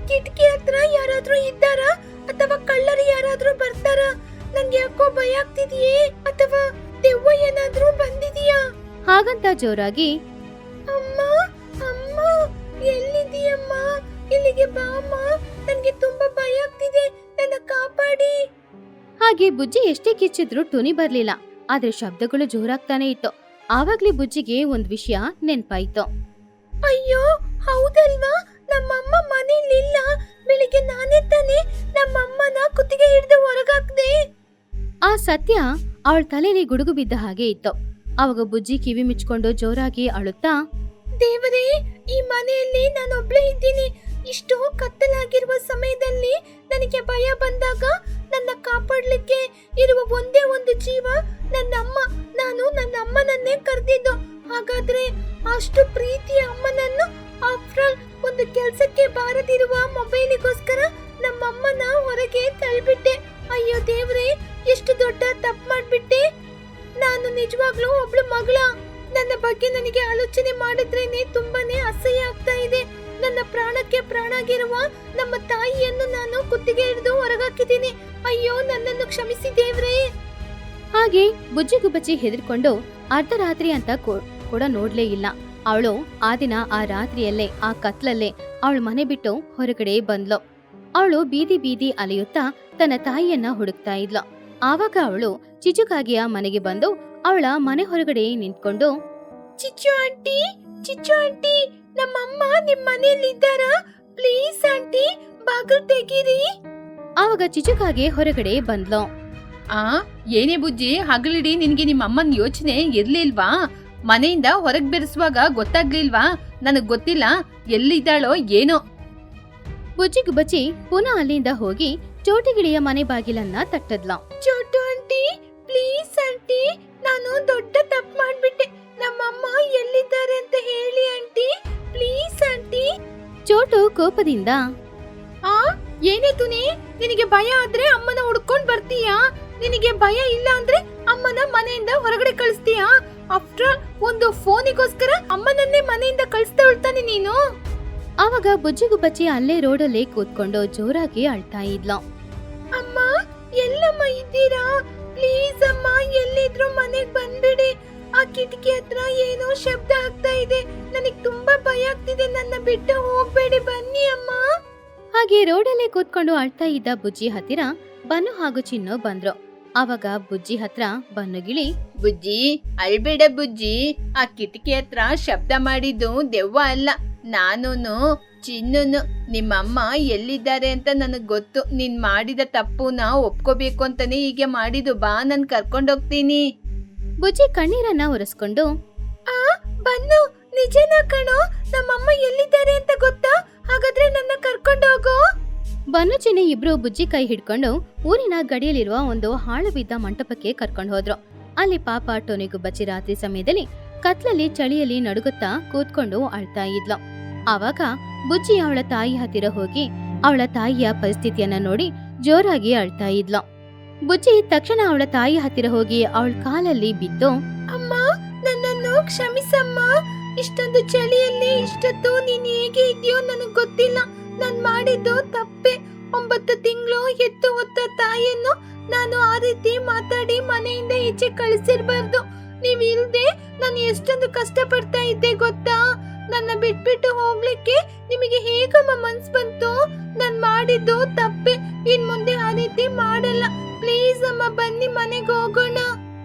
ಕಿಟಕಿ ಹತ್ರ ಯಾರಾದ್ರೂ ಇದ್ದಾರಾ ಅಥವಾ ಕಳ್ಳರು ಯಾರಾದ್ರೂ ಬರ್ತಾರಾ? ನಂಗೆ ಯಾಕೋ ಭಯ ಆಗ್ತಿದೆಯೇ, ಅಥವಾ ದೆವ್ವ ಏನಾದ್ರೂ ಬಂದಿದೆಯಾ? ಹಾಗಂತ ಜೋರಾಗಿ ಅಮ್ಮ ಅಮ್ಮ ಎಲ್ಲಿದೀಯಮ್ಮ? ಇಲ್ಲಿಗೆ ಬಾ ಅಮ್ಮ, ನನ್ಗೆ ತುಂಬಾ ಭಯ ಆಗ್ತಿದೆ, ನನ್ನ ಕಾಪಾಡಿ. ಹಾಗೆ ಬುಜ್ಜಿ ಎಷ್ಟೇ ಕಿಚ್ಚಿದ್ರು ಟುನಿ ಬರ್ಲಿಲ್ಲ. ಆದ್ರೆ ಶಬ್ದಗಳು ಜೋರಾಗ್ತಾನೆ ಇತ್ತು. ಆವಾಗ್ಲೇ ಬುಜ್ಜಿಗೆ ಒಂದ್ ವಿಷಯ ನೆನ್ಪಾಯ್ತು. ಅಯ್ಯೋ ಹೌದಲ್ವಾ, ನಮ್ಮಮ್ಮ ಮನೇಲಿಲ್ಲ. ಬೆಳಿಗ್ಗೆ ನಾನೇ ತಾನೇ ನಮ್ಮಮ್ಮನ ಕುತ್ತಿಗೆ ಹಿಡಿದು ಹೊರಗಾಕ್ದೆ. ಆ ಸತ್ಯ ಅವಳ ತಲೆಯಲ್ಲಿ ಗುಡುಗು ಬಿದ್ದ ಹಾಗೆ ಇತ್ತು. ಅವಾಗ ಬುಜ್ಜಿ ಕಿವಿ ಮುಚ್ಕೊಂಡು ಜೋರಾಗಿ ಅಳುತ್ತಾ, ದೇವರೇ, ಈ ಮನೆಯಲ್ಲಿ ನಾನೊಬ್ಳೇ ಇದ್ದೀನಿ. ಇಷ್ಟು ಕತ್ತಲಾಗಿರುವ ಸಮಯದಲ್ಲಿ ನನಗೆ ಭಯ ಬಂದಾಗ ನನ್ನ ಕಾಪಾಡ್ಲಿಕ್ಕೆ ಇರುವ ಒಂದೇ ಒಂದು ಜೀವ ನನ್ನಮ್ಮ. ನಾನು ನನ್ನ ಅಮ್ಮನನ್ನೇ ಕರೆದಿದ್ದು. ಹಾಗಾದ್ರೆ ಅಷ್ಟು ಪ್ರೀತಿಯ ಅಮ್ಮನನ್ನು ಆಫ್ಟರ್ ಒಂದು ಕೆಲಸಕ್ಕೆ ಬಾರದಿರುವ ಮೊಬೈಲಿಗೋಸ್ಕರ ನಮ್ಮಮ್ಮನ ಹೊರಗೆ ತಳ್ಳಿಬಿಟ್ಟೆ. ಅಯ್ಯೋ ದೇವ್ರೇ, ಎಷ್ಟು ದೊಡ್ಡ ತಪ್ಪು ಮಾಡ್ಬಿಟ್ಟೆ. ನಾನು ನಿಜವಾಗ್ಲೂ ಒಬ್ಳು ಮಗಳ. ನನ್ನ ಬಗ್ಗೆ ನನಗೆ ಆಲೋಚನೆ ಮಾಡಿದ್ರೇನೆ ತುಂಬಾನೇ ಅಸಹ್ಯ ಆಗ್ತಾ ಇದೆ. ನನ್ನ ಪ್ರಾಣಕ್ಕೆ ಪ್ರಾಣಾಗಿರುವ ನಮ್ಮ ತಾಯಿಯನ್ನು ನಾನು ಕುತ್ತಿಗೆ ಹಿಡಿದು ಹೊರಗಾಕಿದ್ದೀನಿ. ಅಯ್ಯೋ, ನನ್ನನ್ನು ಕ್ಷಮಿಸಿ ದೇವ್ರೇ. ಹಾಗೆ ಬುಜ್ಜಿಗುಬ್ಬಚ್ಚಿ ಹೆದರ್ಕೊಂಡು ಅರ್ಧರಾತ್ರಿ ಅಂತ ಕೂಡ ನೋಡ್ಲೇ ಇಲ್ಲ. ಅವಳು ಆ ದಿನ ಆ ರಾತ್ರಿಯಲ್ಲೇ ಆ ಕತ್ಲಲ್ಲೇ ಅವಳ ಮನೆ ಬಿಟ್ಟು ಹೊರಗಡೆ ಬಂದ್ಲು. ಅವಳು ಬೀದಿ ಬೀದಿ ಅಲೆಯುತ್ತಾ ತನ್ನ ತಾಯಿಯನ್ನ ಹುಡುಕ್ತಾ ಇದ್ಲು. ಆವಾಗ ಅವಳು ಚಿಚುಕಾಗಿಯ ಮನೆಗೆ ಬಂದು ಅವಳ ಮನೆ ಹೊರಗಡೆ ನಿಂತ್ಕೊಂಡು, ಚಿಚ್ಚು ಆಂಟಿ, ಚಿಚ್ಚು ಆಂಟಿ, ನಮ್ಮಮ್ಮ ನಿಮ್ ಮನೆಯಲ್ಲಿ ಇದ್ದಾರಾ? ಪ್ಲೀಸ್ ಆಂಟಿ, ಬಾಗಿಲು ತೆಗೀರಿ. ಆವಾಗ ಚಿಚುಕಾಗೆ ಹೊರಗಡೆ ಬಂದ್ಲು. ಏನೇ ಬುಜ್ಜಿ, ಹಗಲಿಡಿ ನಿನ್ಗೆ ನಿಮ್ಮ ಅಮ್ಮನ ಯೋಚನೆ ಇರ್ಲಿಲ್ವಾ? ಮನೆಯಿಂದ ಹೊರಗ್ ಬೆರೆಸುವಾಗ ಗೊತ್ತಾಗ್ಲಿಲ್ವಾ? ನನಗ್ ಗೊತ್ತಿಲ್ಲ ಎಲ್ಲಿದ್ದಾಳೋ ಏನೋ. ಬುಜ್ಜಿಗುಬ್ಬಚ್ಚಿ ಪುನಃ ಅಲ್ಲಿಂದ ಹೋಗಿ ಚೋಟಿಗಿಳಿಯ ಮನೆ ಬಾಗಿಲನ್ನ ತಟ್ಟದ್ಲ. ಚೋಟು ಆಂಟಿ, ಪ್ಲೀಸ್ ಆಂಟಿ, ನಾನು ದೊಡ್ಡ ತಪ್ಪು ಮಾಡ್ಬಿಟ್ಟೆ. ನಮ್ಮಮ್ಮ ಎಲ್ಲಿದ್ದಾರೆ ಅಂತ ಹೇಳಿ ಆಂಟಿ, ಪ್ಲೀಸ್ ಆಂಟಿ. ಚೋಟು ಕೋಪದಿಂದ, ಏನೇ ತುನಿ, ನಿನಗೆ ಭಯ ಆದ್ರೆ ಅಮ್ಮನ ಹುಡ್ಕೊಂಡ್ ಬರ್ತೀಯಾ? ನಿನಗೆ ಭಯ ಇಲ್ಲ ಅಂದ್ರೆ ಅಮ್ಮನ ಮನೆಯಿಂದ ಹೊರಗಡೆ ಕಳಿಸ್ತೀಯಾ? ಆಫ್ಟರ್ ಒಂದು ಫೋನಿಗೋಸ್ಕರ ಅಮ್ಮನನ್ನೇ ಮನೆಯಿಂದ ಕಳಿಸ್ತಾ ಉಳ್ತಾನೆ ನೀನು. ಆವಾಗ ಬುಜ್ಜಿಗುಬ್ಬಚ್ಚಿ ಅಲ್ಲೇ ರೋಡಲ್ಲೇ ಕೂತ್ಕೊಂಡು ಜೋರಾಗಿ ಅಳ್ತಾ ಇದ್ಲು. ಅಮ್ಮ, ಎಲ್ಲಮ್ಮ ಇದ್ದೀರಾ? ಪ್ಲೀಸ್ ಅಮ್ಮ, ಎಲ್ಲಿದ್ರು ಮನೆಗ್ ಬಂದ್ಬಿಡಿ. ಆ ಕಿಟಕಿ ಹತ್ರ ಏನೋ ಶಬ್ದ ಆಗ್ತಾ ಇದೆ. ನನಗ್ ತುಂಬಾ ಭಯ ಆಗ್ತಿದೆ. ನನ್ನ ಬಿಟ್ಟು ಹೋಗ್ಬೇಡಿ, ಬನ್ನಿ ಅಮ್ಮ. ಹಾಗೆ ರೋಡಲ್ಲೇ ಕೂತ್ಕೊಂಡು ಅಳ್ತಾ ಇದ್ದ ಬುಜ್ಜಿ ಹತ್ತಿರ ಬನ್ನು ಹಾಗೂ ಚಿನ್ನು ಬಂದ್ರು. ಆವಾಗ ಬುಜ್ಜಿ ಹತ್ರ ಬನ್ನುಗಿಳಿ, ಬುಜ್ಜಿ ಅಳ್ಬೇಡ ಬುಜ್ಜಿ, ಆ ಕಿಟಕಿ ಹತ್ರ ಶಬ್ದ ಮಾಡಿದ್ದು ದೆವ್ವ ಅಲ್ಲ, ನಾನೂನು ಚಿನ್ನೂನು. ನಿಮ್ಮಮ್ಮ ಎಲ್ಲಿದ್ದಾರೆ ಅಂತ ನನಗ್ ಗೊತ್ತು. ನೀನ್ ಮಾಡಿದ ತಪ್ಪುನ ಒಪ್ಕೋಬೇಕು ಅಂತಾನೆ ಹೀಗೆ ಮಾಡಿದ್ದು. ಬಾ, ನನ್ ಕರ್ಕೊಂಡೋಗ್ತೀನಿ. ಬುಜ್ಜಿ ಕಣ್ಣೀರನ್ನ ಒರೆಸ್ಕೊಂಡು, ಬನ್ನು, ನಿಜನಾ ಕಣೋ? ನಮ್ಮಮ್ಮ ಎಲ್ಲಿದ್ದಾರೆ ಅಂತ ಗೊತ್ತಾ? ಹಾಗಾದ್ರೆ ನನ್ನ ಕರ್ಕೊಂಡೋಗೋ. ಬನ್ನು ಚಿನ್ನಿ ಇಬ್ರು ಬುಜ್ಜಿ ಕೈ ಹಿಡ್ಕೊಂಡು ಊರಿನ ಗಡಿಯಲ್ಲಿರುವ ಒಂದು ಹಾಳು ಬಿದ್ದ ಮಂಟಪಕ್ಕೆ ಕರ್ಕೊಂಡು ಹೋದ್ರು. ಅಲ್ಲಿ ಪಾಪ ಟೊನಿಗುಬ್ಬಚ್ಚಿ ರಾತ್ರಿ ಸಮಯದಲ್ಲಿ ಕತ್ಲಲ್ಲಿ ಚಳಿಯಲ್ಲಿ ನಡುಗುತ್ತಾ ಕೂತ್ಕೊಂಡು ಅಳ್ತಾ ಇದ್ಲು. ಆವಾಗ ಬುಜ್ಜಿ ಅವಳ ತಾಯಿ ಹತ್ತಿರ ಹೋಗಿ ಅವಳ ತಾಯಿಯ ಪರಿಸ್ಥಿತಿಯನ್ನ ನೋಡಿ ಜೋರಾಗಿ ಅಳ್ತಾ ಇದ್ಲು. ಬುಜ್ಜಿ ತಕ್ಷಣ ಅವಳ ತಾಯಿ ಹತ್ತಿರ ಹೋಗಿ ಅವಳ ಕಾಲಲ್ಲಿ ಬಿದ್ದು, ಅಮ್ಮ, ನನ್ನನ್ನು ಕ್ಷಮಿಸಮ್ಮ. ಇಷ್ಟೊಂದು ಚಳಿಯಲ್ಲಿ ಇಷ್ಟೊತ್ತು ನೀನ್ ಹೇಗೆ ಇದೆಯೋ ನನಗ್ ಗೊತ್ತಿಲ್ಲ. ನಾನ್ ಮಾಡಿದ್ದು ತಪ್ಪೆ. 9 ತಿಂಗಳು ಎತ್ತು ಹೊತ್ತ ತಾಯಿಯನ್ನು ನಾನು ಆ ರೀತಿ ಮಾತಾಡಿ ಮನೆಯಿಂದ ಈಚೆ ಕಳಿಸಿರ್ಬಾರ್ದು. ನೀವ್ ಇಲ್ದೆ ನಾನು ಎಷ್ಟೊಂದು ಕಷ್ಟ ಪಡ್ತಾ ಇದ್ದೆ ಗೊತ್ತಾ? ನನ್ನ ಬಿಟ್ಬಿಟ್ಟು ಹೋಗ್ಲಿಕ್ಕೆ ನಿಮಗೆ ಹೇಗಮ್ಮ ಮನ್ಸ್ ಬಂತು? ನಾನ್ ಮಾಡಿದ್ದು ತಪ್ಪೆ. ಇನ್ ಮುಂದೆ ಆ ರೀತಿ ಮಾಡಲ್ಲ. ಪ್ಲೀಸ್ ಅಮ್ಮ, ಬನ್ನಿ ಮನೆಗೆ ಹೋಗೋಣ.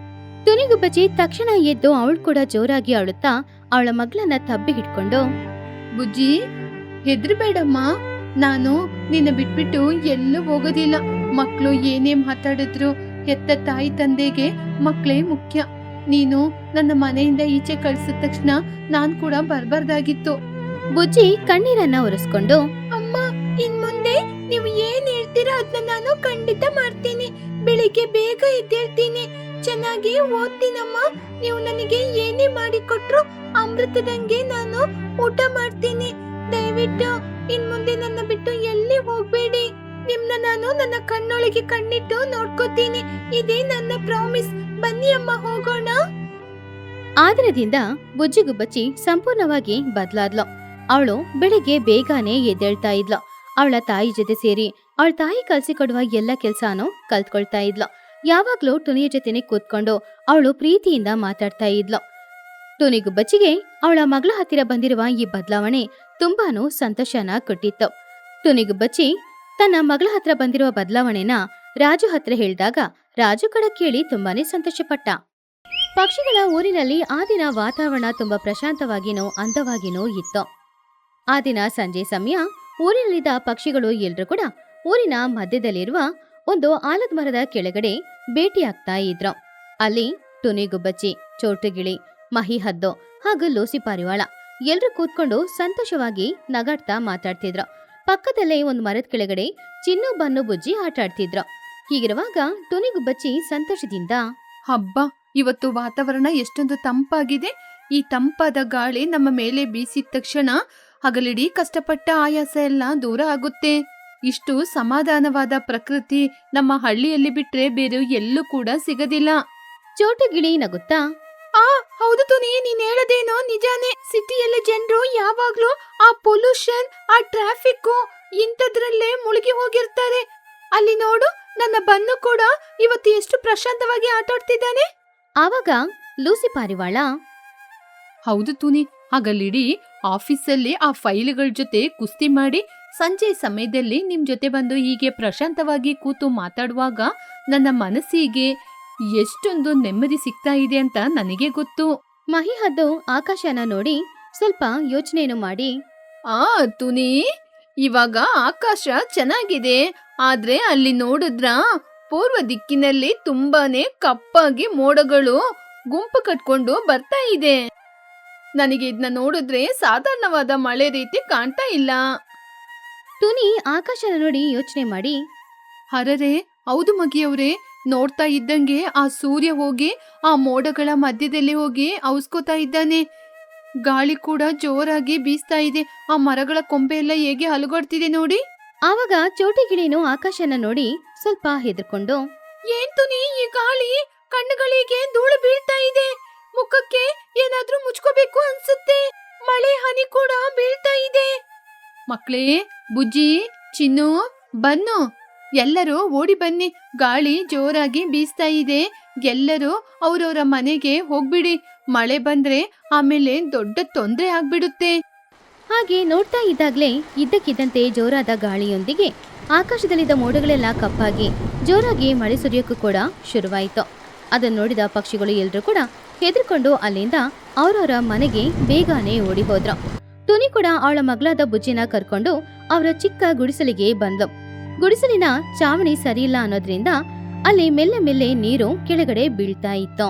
ಟೊನಿಗುಬ್ಬಚ್ಚಿ ತಕ್ಷಣ ಎದ್ದು ಅವಳು ಕೂಡ ಜೋರಾಗಿ ಅಳುತ್ತಾ ಅವಳ ಮಗಳನ್ನ ತಬ್ಬಿ ಹಿಡ್ಕೊಂಡು, ಬುಜ್ಜಿ ಹೆದ್ರಬೇಡಮ್ಮ, ನಾನು ನಿನ್ನ ಬಿಟ್ಬಿಟ್ಟು ಎಲ್ಲೂ ಹೋಗೋದಿಲ್ಲ. ಮಕ್ಳು ಏನೇ ಮಾತಾಡಿದ್ರು ಹೆತ್ತ ತಾಯಿ ತಂದೆಗೆ ಮಕ್ಳೇ ಮುಖ್ಯ. ನೀನು ನನ್ನ ಮನೆಯಿಂದ ಈಚೆ ಕಳ್ಸಿದ ತಕ್ಷಣ ನಾನ್ ಕೂಡ ಬರ್ಬಾರ್ದಾಗಿತ್ತು. ಬುಜ್ಜಿ ಕಣ್ಣೀರನ್ನ ಒರೆಸ್ಕೊಂಡು, ಅಮ್ಮ, ಇನ್ ಮುಂದೆ ನೀವು ಏನ್ ಹೇಳ್ತೀರಾ ಅದನ್ನ ನಾನು ಖಂಡಿತ ಮಾಡ್ತೀನಿ. ಬೆಳಿಗ್ಗೆ ಬೇಗ ಎದ್ದೇಳ್ತೀನಿ, ಚೆನ್ನಾಗಿ ಓದ್ತೀನಮ್ಮ. ನೀವು ನನಗೆ ಏನೇ ಮಾಡಿಕೊಟ್ರು ಅಮೃತದಂಗೆ ನಾನು ಊಟ ಮಾಡ್ತೀನಿ. ದಯವಿಟ್ಟು ಇನ್ ಮುಂದೆ ನನ್ನ ಬಿಟ್ಟು ಎಲ್ಲಿ ಹೋಗ್ಬೇಡಿ. ನಿಮ್ನ ನಾನು ನನ್ನ ಕಣ್ಣೊಳಗೆ ಕಣ್ಣಿಟ್ಟು ನೋಡ್ಕೋತೀನಿ. ಇದೇ ನನ್ನ ಪ್ರಾಮಿಸ್. ಬನ್ನಿ ಅಮ್ಮ, ಹೋಗೋಣ. ಆ ದಿನದಿಂದ ಬುಜ್ಜಿಗುಬ್ಬಚ್ಚಿ ಸಂಪೂರ್ಣವಾಗಿ ಬದ್ಲಾದ್ಲು. ಅವಳು ಬೆಳಿಗ್ಗೆ ಬೇಗನೆ ಎದ್ದೇಳ್ತಾ ಇದ್ಲು. ಅವಳ ತಾಯಿ ಜೊತೆ ಸೇರಿ ಅವಳ ತಾಯಿ ಕಲ್ಸಿಕೊಡುವ ಎಲ್ಲ ಕೆಲ್ಸಾನು ಕಲ್ತ್ಕೊಳ್ತಾ ಇದ್ಲು. ಯಾವಾಗ್ಲೂ ಟುನಿಯ ಜೊತೆನೆ ಕೂತ್ಕೊಂಡು ಅವಳು ಪ್ರೀತಿಯಿಂದ ಮಾತಾಡ್ತಾ ಇದ್ಲು. ಟುನಿಗುಬ್ಬಚ್ಚಿಗೆ ಅವಳ ಮಗಳ ಹತ್ತಿರ ಬಂದಿರುವ ಈ ಬದಲಾವಣೆ ತುಂಬಾನು ಸಂತೋಷನ ಕೊಟ್ಟಿತ್ತು. ಟುನಿಗುಬ್ಬಚ್ಚಿ ತನ್ನ ಮಗಳ ಹತ್ರ ಬಂದಿರುವ ಬದಲಾವಣೆನ ರಾಜು ಹತ್ರ ಹೇಳಿದಾಗ ರಾಜು ಕಡೆ ಕೇಳಿ ತುಂಬಾನೇ ಸಂತೋಷಪಟ್ಟ. ಪಕ್ಷಿಗಳ ಊರಿನಲ್ಲಿ ಆ ದಿನ ವಾತಾವರಣ ತುಂಬಾ ಪ್ರಶಾಂತವಾಗಿನೂ ಅಂದವಾಗಿನೂ ಇತ್ತು. ಆ ದಿನ ಸಂಜೆ ಸಮಯ ಊರಿನಲ್ಲಿದ್ದ ಪಕ್ಷಿಗಳು ಎಲ್ರೂ ಕೂಡ ಊರಿನ ಮಧ್ಯದಲ್ಲಿರುವ ಒಂದು ಆಲದ ಮರದ ಕೆಳಗಡೆ ಭೇಟಿಯಾಗ್ತಾ ಇದ್ರು. ಅಲ್ಲಿ ಟುನಿಗುಬ್ಬಚ್ಚಿ, ಚೋಟುಗಿಳಿ, ಮಹಿಹದ್ದು ಹಾಗೂ ಲೂಸಿ ಪಾರಿವಾಳ ಎಲ್ರೂ ಕೂತ್ಕೊಂಡು ಸಂತೋಷವಾಗಿ ನಗಾಡ್ತಾ ಮಾತಾಡ್ತಿದ್ರು. ಪಕ್ಕದಲ್ಲೇ ಒಂದು ಮರದ ಕೆಳಗಡೆ ಚಿನ್ನು, ಬನ್ನು, ಬುಜ್ಜಿ ಆಟ ಆಡ್ತಿದ್ರು. ಹೀಗಿರುವಾಗ ಟುನಿಗುಬ್ಬಚ್ಚಿ ಸಂತೋಷದಿಂದ, ಹಬ್ಬ, ಇವತ್ತು ವಾತಾವರಣ ಎಷ್ಟೊಂದು ತಂಪಾಗಿದೆ. ಈ ತಂಪಾದ ಗಾಳಿ ನಮ್ಮ ಮೇಲೆ ಬೀಸಿದ ತಕ್ಷಣ ಹಗಲಿಡೀ ಕಷ್ಟಪಟ್ಟ ಆಯಾಸ ಎಲ್ಲ ದೂರ ಆಗುತ್ತೆ. ಇಷ್ಟು ಸಮಾಧಾನವಾದ ಪ್ರಕೃತಿ ನಮ್ಮ ಹಳ್ಳಿಯಲ್ಲಿ ಬಿಟ್ರೆ ಬೇರೆ ಎಲ್ಲೂ ಕೂಡ ಸಿಗದಿಲ್ಲ. ಚೋಟುಗಿಳಿ ನಗುತ್ತಾ, ಹೌದು ತುನಿ, ನೀನ್ ಹೇಳೋದೇನೋ ನಿಜಾನೇ. ಸಿಟಿಯಲ್ಲಿ ಜನರು ಯಾವಾಗ್ಲೂ ಆ ಪೊಲ್ಯೂಷನ್, ಆ ಟ್ರಾಫಿಕ್ ಇಂಥದ್ರಲ್ಲೇ ಮುಳುಗಿ ಹೋಗಿರ್ತಾರೆ. ಅಲ್ಲಿ ನೋಡು, ನನ್ನ ಬನ್ನು ಕೂಡ ಇವತ್ತು ಎಷ್ಟು ಪ್ರಶಾಂತವಾಗಿ ಆಟ ಆಡ್ತಿದ್ದಾನೆ. ಆವಾಗ ಲೂಸಿ ಪಾರಿವಾಳ, ಹೌದು ತುನಿ, ಹಗಲಿಡೀ ಆಫೀಸಲ್ಲಿ ಆ ಫೈಲ್ಗಳ ಜೊತೆ ಕುಸ್ತಿ ಮಾಡಿ ಸಂಜೆ ಸಮಯದಲ್ಲಿ ನಿಮ್ ಜೊತೆ ಬಂದು ಹೀಗೆ ಪ್ರಶಾಂತವಾಗಿ ಕೂತು ಮಾತಾಡುವಾಗ ನನ್ನ ಮನಸ್ಸಿಗೆ ಎಷ್ಟೊಂದು ನೆಮ್ಮದಿ ಸಿಗ್ತಾ ಇದೆ ಅಂತ ನನಗೆ ಗೊತ್ತು. ಮಹಿಹದ್ದು ಆಕಾಶನ ನೋಡಿ ಸ್ವಲ್ಪ ಯೋಚನೆಯನ್ನು ಮಾಡಿ, ತುನಿ, ಇವಾಗ ಆಕಾಶ ಚೆನ್ನಾಗಿದೆ, ಆದ್ರೆ ಅಲ್ಲಿ ನೋಡಿದ್ರ ಪೂರ್ವ ದಿಕ್ಕಿನಲ್ಲಿ ತುಂಬಾನೇ ಕಪ್ಪಾಗಿ ಮೋಡಗಳು ಗುಂಪು ಕಟ್ಕೊಂಡು ಬರ್ತಾ ಇದೆ. ನನಗೆ ಇದನ್ನ ನೋಡಿದ್ರೆ ಸಾಧಾರಣವಾದ ಮಳೆ ರೀತಿ ಕಾಣ್ತಾ ಇಲ್ಲ. ಟುನಿ ಆಕಾಶನ ನೋಡಿ ಯೋಚನೆ ಮಾಡಿ, ಹರರೆ, ಹೌದು ಮಗಿಯವ್ರೆ, ನೋಡ್ತಾ ಇದ್ದಂಗೆ ಆ ಸೂರ್ಯ ಹೋಗಿ ಆ ಮೋಡಗಳ ಮಧ್ಯದಲ್ಲಿ ಹೋಗಿ ಔಸ್ಕೋತಾ ಇದ್ದಾನೆ. ಗಾಳಿ ಕೂಡ ಜೋರಾಗಿ ಬೀಸ್ತಾ ಇದೆ. ಆ ಮರಗಳ ಕೊಂಬೆ ಎಲ್ಲ ಹೇಗೆ ಹಲಗೊಡ್ತಿದೆ ನೋಡಿ. ಆವಾಗ ಚೋಟಿಗಿಳಿನು ಆಕಾಶನ ನೋಡಿ ಸ್ವಲ್ಪ ಹೆದರ್ಕೊಂಡು, ಏನ್ ತುನಿ, ಈ ಗಾಳಿ ಕಣ್ಣುಗಳಿಗೆ ಧೂಳು ಬೀಳ್ತಾ ಇದೆ. ಮುಖಕ್ಕೆ ಏನಾದ್ರೂ ಮುಚ್ಕೋಬೇಕು ಅನ್ಸುತ್ತೆ. ಮಳೆ ಹನಿ ಕೂಡ ಬೀಳ್ತಾ ಇದೆ. ಮಕ್ಳೇ, ಬುಜ್ಜಿ, ಚಿನ್ನು, ಬನ್ನು, ಎಲ್ಲರೂ ಓಡಿ ಬನ್ನಿ. ಗಾಳಿ ಜೋರಾಗಿ ಬೀಸ್ತಾ ಇದೆ. ಎಲ್ಲರೂ ಅವ್ರವ್ರ ಮನೆಗೆ ಹೋಗ್ಬಿಡಿ. ಮಳೆ ಬಂದ್ರೆ ಆಮೇಲೆ ದೊಡ್ಡ ತೊಂದ್ರೆ ಆಗ್ಬಿಡುತ್ತೆ. ಹಾಗೆ ನೋಡ್ತಾ ಇದ್ದಾಗ್ಲೇ ಇದ್ದಕ್ಕಿದ್ದಂತೆ ಜೋರಾದ ಗಾಳಿಯೊಂದಿಗೆ ಆಕಾಶದಲ್ಲಿದ್ದ ಮೋಡಗಳೆಲ್ಲ ಕಪ್ಪಾಗಿ ಜೋರಾಗಿ ಮಳೆ ಸುರಿಯೋಕ್ಕೂ ಕೂಡ ಶುರುವಾಯಿತು. ಅದನ್ನು ನೋಡಿದ ಪಕ್ಷಿಗಳು ಎಲ್ರೂ ಕೂಡ ಹೆದರ್ಕೊಂಡು ಅಲ್ಲಿಂದ ಅವರವರ ಮನೆಗೆ ಬೇಗನೆ ಓಡಿ ಹೋದ್ರು. ಟುನಿ ಕೂಡ ಅವಳ ಮಗಳಾದ ಬುಜ್ಜಿನ ಕರ್ಕೊಂಡು ಅವರ ಚಿಕ್ಕ ಗುಡಿಸಲಿಗೆ ಬಂದ್ಲು. ಗುಡಿಸಲಿನ ಚಾವಣಿ ಸರಿಯಿಲ್ಲ ಅನ್ನೋದ್ರಿಂದ ಅಲ್ಲಿ ಮೆಲ್ಲೆ ಮೆಲ್ಲೆ ನೀರು ಕೆಳಗಡೆ ಬೀಳ್ತಾ ಇತ್ತು.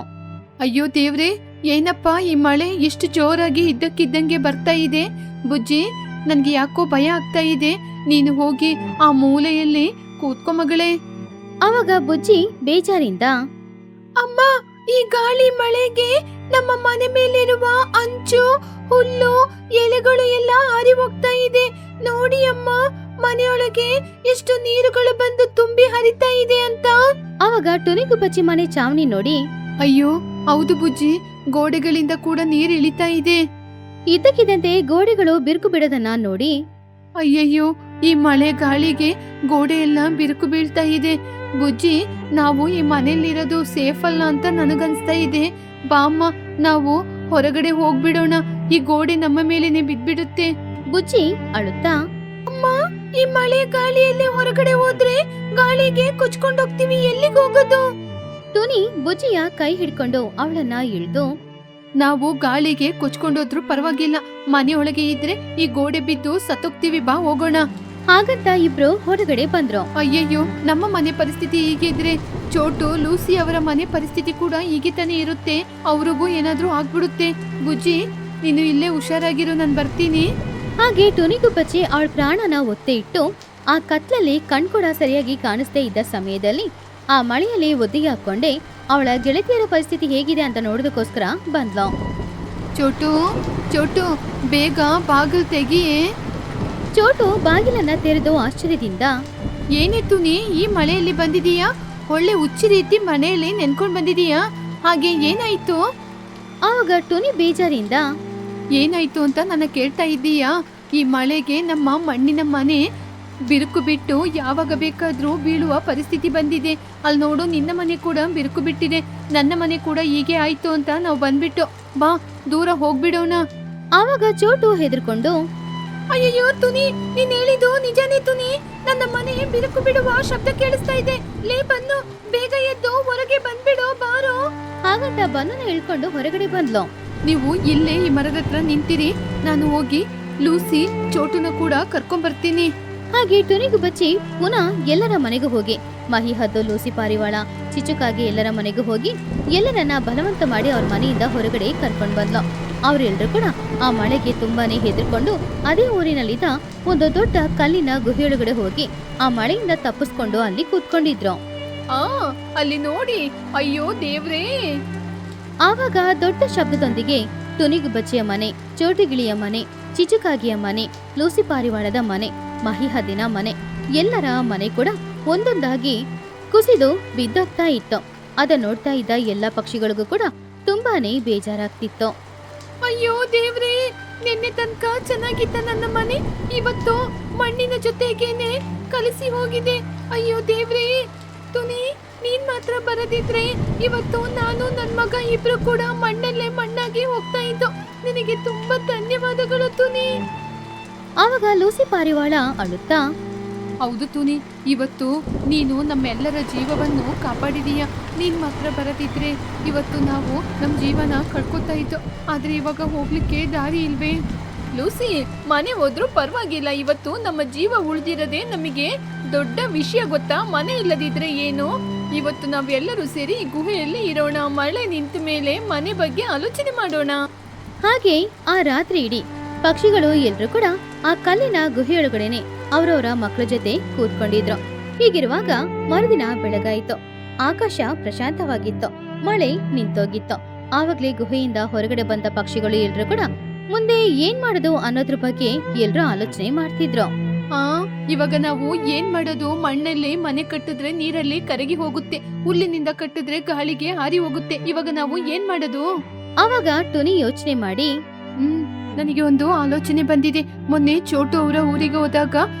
ಅಯ್ಯೋ ದೇವ್ರೆ, ಏನಪ್ಪಾ ಈ ಮಳೆ ಇಷ್ಟು ಜೋರಾಗಿ ಇದ್ದಕ್ಕಿದ್ದಂಗೆ ಬರ್ತಾ ಇದೆ. ಬುಜ್ಜಿ, ನನ್ಗೆ ಯಾಕೋ ಭಯ ಆಗ್ತಾ ಇದೆ. ನೀನು ಹೋಗಿ ಆ ಮೂಲೆಯಲ್ಲಿ ಕೂತ್ಕೋ ಮಗಳೇ. ಆವಾಗ ಬುಜ್ಜಿ ಬೇಜಾರಿಂದ, ಅಮ್ಮ, ಈ ಗಾಳಿ ಮಳೆಗೆ ನಮ್ಮ ಮನೆ ಮೇಲಿರುವ ಅಂಚು, ಹುಲ್ಲು, ಎಲೆಗಳು ಎಲ್ಲ ಹಾರಿ ಹೋಗ್ತಾ ಇದೆ. ನೋಡಿ ಅಮ್ಮ, ಮನೆಯೊಳಗೆ ಎಷ್ಟು ನೀರುಗಳು ಬಂದು ತುಂಬಿ ಹರಿತಾ ಇದೆ ಅಂತ. ಆವಾಗ ಟುನಿಗುಬ್ಬಚ್ಚಿ ಮನೆ ಚಾವಣಿ ನೋಡಿ, ಅಯ್ಯೋ ಹೌದು ಬುಜ್ಜಿ, ಗೋಡೆಗಳಿಂದ ಕೂಡ ನೀರು ಇಳಿತಾ ಇದೆ. ಇದ್ದಕ್ಕಿದ್ದಂತೆ ಗೋಡೆಗಳು ಬಿರುಕು ಬಿಡೋದನ್ನ ನೋಡಿ, ಅಯ್ಯಯ್ಯೋ, ಈ ಮಳೆ ಗಾಳಿಗೆ ಗೋಡೆ ಎಲ್ಲ ಬಿರುಕು ಬೀಳ್ತಾ ಇದೆ. ಬುಜ್ಜಿ, ನಾವು ಈ ಮನೆಯಲ್ಲಿರೋದು ಸೇಫ್ ಅಲ್ಲ ಅಂತ ನನಗನ್ಸ್ತಾ ಇದೆ. ಬಾಮ್ಮ, ನಾವು ಹೊರಗಡೆ ಹೋಗ್ಬಿಡೋಣ. ಈ ಗೋಡೆ ನಮ್ಮ ಮೇಲೇನೆ ಬಿದ್ಬಿಡುತ್ತೆ. ಬುಜ್ಜಿ ಅಳುತ್ತಾ, ಅಮ್ಮ, ಈ ಮಳೆ ಗಾಳಿಯಲ್ಲಿ ಹೊರಗಡೆ ಹೋದ್ರೆ ಗಾಳಿಗೆ ಕೊಚ್ಕೊಂಡು ಹೋಗ್ತೀವಿ. ಎಲ್ಲಿಗೆ ಹೋಗೋದು? ಟುನಿ ಬುಜ್ಜಿಯ ಕೈ ಹಿಡ್ಕೊಂಡು ಅವಳನ್ನ ಇಳ್ದು, ನಾವು ಗಾಳಿಗೆ ಕೊಚ್ಕೊಂಡೋದ್ರು ಪರವಾಗಿಲ್ಲ, ಮನೆಯೊಳಗೆ ಇದ್ರೆ ಈ ಗೋಡೆ ಬಿದ್ದು ಸತ್ತೋಗ್ತೀವಿ, ಬಾ ಹೋಗೋಣ. ಹಾಗಂತ ಇಬ್ರು ಹೊರಗಡೆ ಬಂದ್ರು. ಅಯ್ಯಯ್ಯೋ, ನಮ್ಮ ಮನೆ ಪರಿಸ್ಥಿತಿ ಹೀಗಿದ್ರೆ ಚೋಟು ಲೂಸಿ ಅವರ ಮನೆ ಪರಿಸ್ಥಿತಿ ಕೂಡ ಹೀಗೆ ತಾನೇ ಇರುತ್ತೆ. ಅವ್ರಿಗೂ ಏನಾದ್ರೂ ಆಗ್ಬಿಡುತ್ತೆ. ಬುಜ್ಜಿ, ನೀನು ಇಲ್ಲೇ ಹುಷಾರಾಗಿರು, ನಾನು ಬರ್ತೀನಿ. ಹಾಗೆ ಟುನಿಗುಬ್ಬಚ್ಚಿ ಅವಳ ಪ್ರಾಣನ ಒತ್ತೆ ಇಟ್ಟು ಆ ಕತ್ಲಲ್ಲಿ ಕಣ್ ಕೂಡ ಸರಿಯಾಗಿ ಕಾಣಿಸ್ದೇ ಇದ್ದ ಸಮಯದಲ್ಲಿ ಆ ಮಳೆಯಲ್ಲಿ ಒದ್ದಿಗೆ ಹಾಕೊಂಡೆ ಅವಳ ಗೆಳತಿಯರ ಪರಿಸ್ಥಿತಿ ಹೇಗಿದೆ ಅಂತ ನೋಡೋದಕ್ಕೋಸ್ಕರ ಬಂದ್ಲು. ಚೋಟು ಚೋಟು, ಬೇಗ ಬಾಗಿಲು ತೆಗಿಯೇ. ಚೋಟು ಬಾಗಿಲನ್ನ ತೆರೆದು ಆಶ್ಚರ್ಯದಿಂದ, ಏನಿತ್ತು ನೀ ಈ ಮಳೆಯಲ್ಲಿ ಬಂದಿದೀಯಾ? ಒಳ್ಳೆ ಹುಚ್ಚಿ ರೀತಿ ಮನೆಯಲ್ಲಿ ನೆನ್ಕೊಂಡ್ ಬಂದಿದೀಯಾ? ಹಾಗೆ ಏನಾಯ್ತು? ಆವಾಗ ಟುನಿ ಬೇಜಾರಿಂದ, ಏನಾಯ್ತು ಅಂತ ನನ್ನ ಕೇಳ್ತಾ ಇದ್ದೀಯಾ? ಈ ಮಳೆಗೆ ನಮ್ಮ ಮಣ್ಣಿನ ಮನೆ ಬಿರುಕು ಬಿಟ್ಟು ಯಾವಾಗ ಬೇಕಾದ್ರೂ ಬೀಳುವ ಪರಿಸ್ಥಿತಿ ಬಂದಿದೆ. ಅಲ್ಲಿ ನೋಡು, ನಿನ್ನ ಮನೆ ಕೂಡ ಬಿರುಕು ಬಿಟ್ಟಿದೆ, ನನ್ನ ಮನೆ ಕೂಡ ಹೀಗೆ ಆಯ್ತು ಅಂತ ನಾವು ಬಂದ್ಬಿಟ್ಟು ಬಾ ದೂರ ಹೋಗ್ಬಿಡೋಣ. ಆವಾಗ ಚೋಟು ಹೆದರ್ಕೊಂಡು, ಅಯ್ಯಯ್ಯೋ ತುನಿ, ನೀನ್ ಹೇಳಿದ್ದು ನಿಜಾನೇ ತುನಿ. ನನ್ನ ಮನೆ ಬಿರುಕು ಬಿಡುವ ಶಬ್ದ ಕೇಳಿಸ್ತಾ ಇದೆ. ಲೇ ಬನ್ನು, ಬೇಗ ಎದ್ದು ಹೊರಗೆ ಬಂದ್ಬಿಡೋ, ಬಾರೋ. ಹಾಗಂತ ಬನ್ನನ ಇಳ್ಕೊಂಡು ಹೊರಗಡೆ ಬಂದ್ಲು. ನೀವು ಇಲ್ಲೇ ಈ ಮರದ ಹತ್ರ ನಿಂತಿರಿ, ನಾನು ಹೋಗಿ ಲೂಸಿ ಚೋಟುನ ಕೂಡ ಕರ್ಕೊಂಡ್ ಬರ್ತೀನಿ. ಹಾಗೆ ಟುನಿಗುಬ್ಬಚ್ಚಿ ಪುನಃ ಎಲ್ಲರ ಮನೆಗೂ ಹೋಗಿ ಮಹಿ ಹದ್ದು, ಲೂಸಿ ಪಾರಿವಾಳ, ಚಿಚುಕಾಗಿ ಎಲ್ಲರ ಮನೆಗೂ ಹೋಗಿ ಎಲ್ಲರನ್ನ ಬಲವಂತ ಮಾಡಿ ಅವ್ರ ಮನೆಯಿಂದ ಹೊರಗಡೆ ಕರ್ಕೊಂಡ್ ಬಂದ್ಲು. ಅವರೆಲ್ಲರೂ ಕೂಡ ಆ ಮಳೆಗೆ ತುಂಬಾನೇ ಹೆದರ್ಕೊಂಡು ಅದೇ ಊರಿನಲ್ಲಿದ್ದ ಒಂದು ದೊಡ್ಡ ಕಲ್ಲಿನ ಗುಹೆಯೊಳಗಡೆ ಹೋಗಿ ಆ ಮಳೆಯಿಂದ ತಪ್ಪಿಸ್ಕೊಂಡು ಅಲ್ಲಿ ಕೂತ್ಕೊಂಡಿದ್ರು. ಅಲ್ಲಿ ನೋಡಿ, ಅಯ್ಯೋ ದೇವ್ರೇ. ಆವಾಗ ದೊಡ್ಡ ಶಬ್ದದೊಂದಿಗೆ ಟುನಿಗುಬ್ಬಚ್ಚಿಯ ಮನೆ, ಚೋಟುಗಿಳಿಯ ಮನೆ, ಚಿಚುಕಾಗಿಯ ಮನೆ, ಲೂಸಿ ಪಾರಿವಾಳದ ಮನೆ, ಮಹಿಹದ್ದಿನ ಮನೆ, ಎಲ್ಲರ ಮನೆ ಕೂಡ ಒಂದೊಂದಾಗಿ ಕುಸಿದು ಬಿದ್ದೋಗ್ತಾ ಇತ್ತು. ಅದನ್ನ ನೋಡ್ತಾ ಇದ್ದ ಎಲ್ಲ ಪಕ್ಷಿಗಳಿಗೂ ಕೂಡ ತುಂಬಾನೇ ಬೇಜಾರಾಗ್ತಿತ್ತು. ಅಯ್ಯೋ ದೇವ್ರೇ, ನಿನ್ನೆ ತನಕ ಚೆನ್ನಾಗಿದ್ದ ನನ್ನ ಮನೆ ಇವತ್ತು ಮಣ್ಣಿನ ಜೊತೆಗೇನೆ ಕಲಸಿ ಹೋಗಿದೆ. ಅಯ್ಯೋ ದೇವ್ರೇ, ತುನಿ ನೀನ್ ಮಾತ್ರ ಬರದಿದ್ರೆ ಇವತ್ತು ನಾನು ನನ್ ಮಗ ಇಬ್ರು ಕೂಡ ಮಣ್ಣಲ್ಲೇ ಮಣ್ಣಾಗಿ ಹೋಗ್ತಾ ಇದ್ದು. ನಿನಗೆ ತುಂಬಾ ಧನ್ಯವಾದಗಳು ತುನಿ. ಆವಾಗ ಲೂಸಿ ಪಾರಿವಾಳ ಅಳುತ್ತಾ, ಹೌದು ತುನಿ, ಇವತ್ತು ನೀನು ನಮ್ಮೆಲ್ಲರ ಜೀವವನ್ನು ಕಾಪಾಡಿದೀಯ. ನೀನ್ ಮಾತ್ರ ಬರದಿದ್ರೆ ಇವತ್ತು ನಾವು ನಮ್ ಜೀವನ ಕಳ್ಕೊತಾ ಇದ್ದು. ಆದ್ರೆ ಇವಾಗ ಹೋಗ್ಲಿಕ್ಕೆ ದಾರಿ ಇಲ್ವೇ? ಲೂಸಿ, ಮನೆ ಹೋದ್ರೂ ಪರವಾಗಿಲ್ಲ, ಇವತ್ತು ನಮ್ಮ ಜೀವ ಉಳಿದಿರದೆ ನಮಗೆ ದೊಡ್ಡ ವಿಷಯ ಗೊತ್ತಾ? ಮನೆ ಇಲ್ಲದಿದ್ರೆ ಏನು? ಇವತ್ತು ನಾವೆಲ್ಲರೂ ಸೇರಿ ಈ ಗುಹೆಯಲ್ಲಿ ಇರೋಣ. ಮಳೆ ನಿಂತ ಮೇಲೆ ಮನೆ ಬಗ್ಗೆ ಆಲೋಚನೆ ಮಾಡೋಣ. ಹಾಗೆ ಆ ರಾತ್ರಿ ಇಡೀ ಪಕ್ಷಿಗಳು ಎಲ್ರೂ ಕೂಡ ಆ ಕಲ್ಲಿನ ಗುಹೆಯೊಳಗಡೆನೆ ಅವರವರ ಮಕ್ಕಳ ಜೊತೆ ಕೂತ್ಕೊಂಡಿದ್ರು. ಹೀಗಿರುವಾಗ ಮರುದಿನ ಬೆಳಗಾಯಿತು. ಆಕಾಶ ಪ್ರಶಾಂತವಾಗಿತ್ತು, ಮಳೆ ನಿಂತೋಗಿತ್ತು. ಆವಾಗ್ಲೇ ಗುಹೆಯಿಂದ ಹೊರಗಡೆ ಬಂದ ಪಕ್ಷಿಗಳು ಎಲ್ರೂ ಕೂಡ ಮುಂದೆ ಏನ್ ಮಾಡೋದು ಅನ್ನೋದ್ರ ಬಗ್ಗೆ ಎಲ್ರೂ ಆಲೋಚನೆ ಮಾಡ್ತಿದ್ರು. ಇವಾಗ ನಾವು ಏನ್ ಮಾಡೋದು? ಮಣ್ಣಲ್ಲಿ ಮನೆ ಕಟ್ಟಿದ್ರೆ ನೀರಲ್ಲಿ ಕರಗಿ ಹೋಗುತ್ತೆ, ಹುಲ್ಲಿನಿಂದ ಕಟ್ಟಿದ್ರೆ ಗಾಳಿಗೆ ಹಾರಿ ಹೋಗುತ್ತೆ. ಇವಾಗ ನಾವು ಏನ್ ಮಾಡೋದು? ಆವಾಗ ಟುನಿ ಯೋಚನೆ ಮಾಡಿ, ನನಗೆ ಒಂದು ಆಲೋಚನೆ ಬಂದಿದೆ. ಮೊನ್ನೆ ಚೋಟು ಅವರ ಊರಿಗೆ ಹೋದಾಗ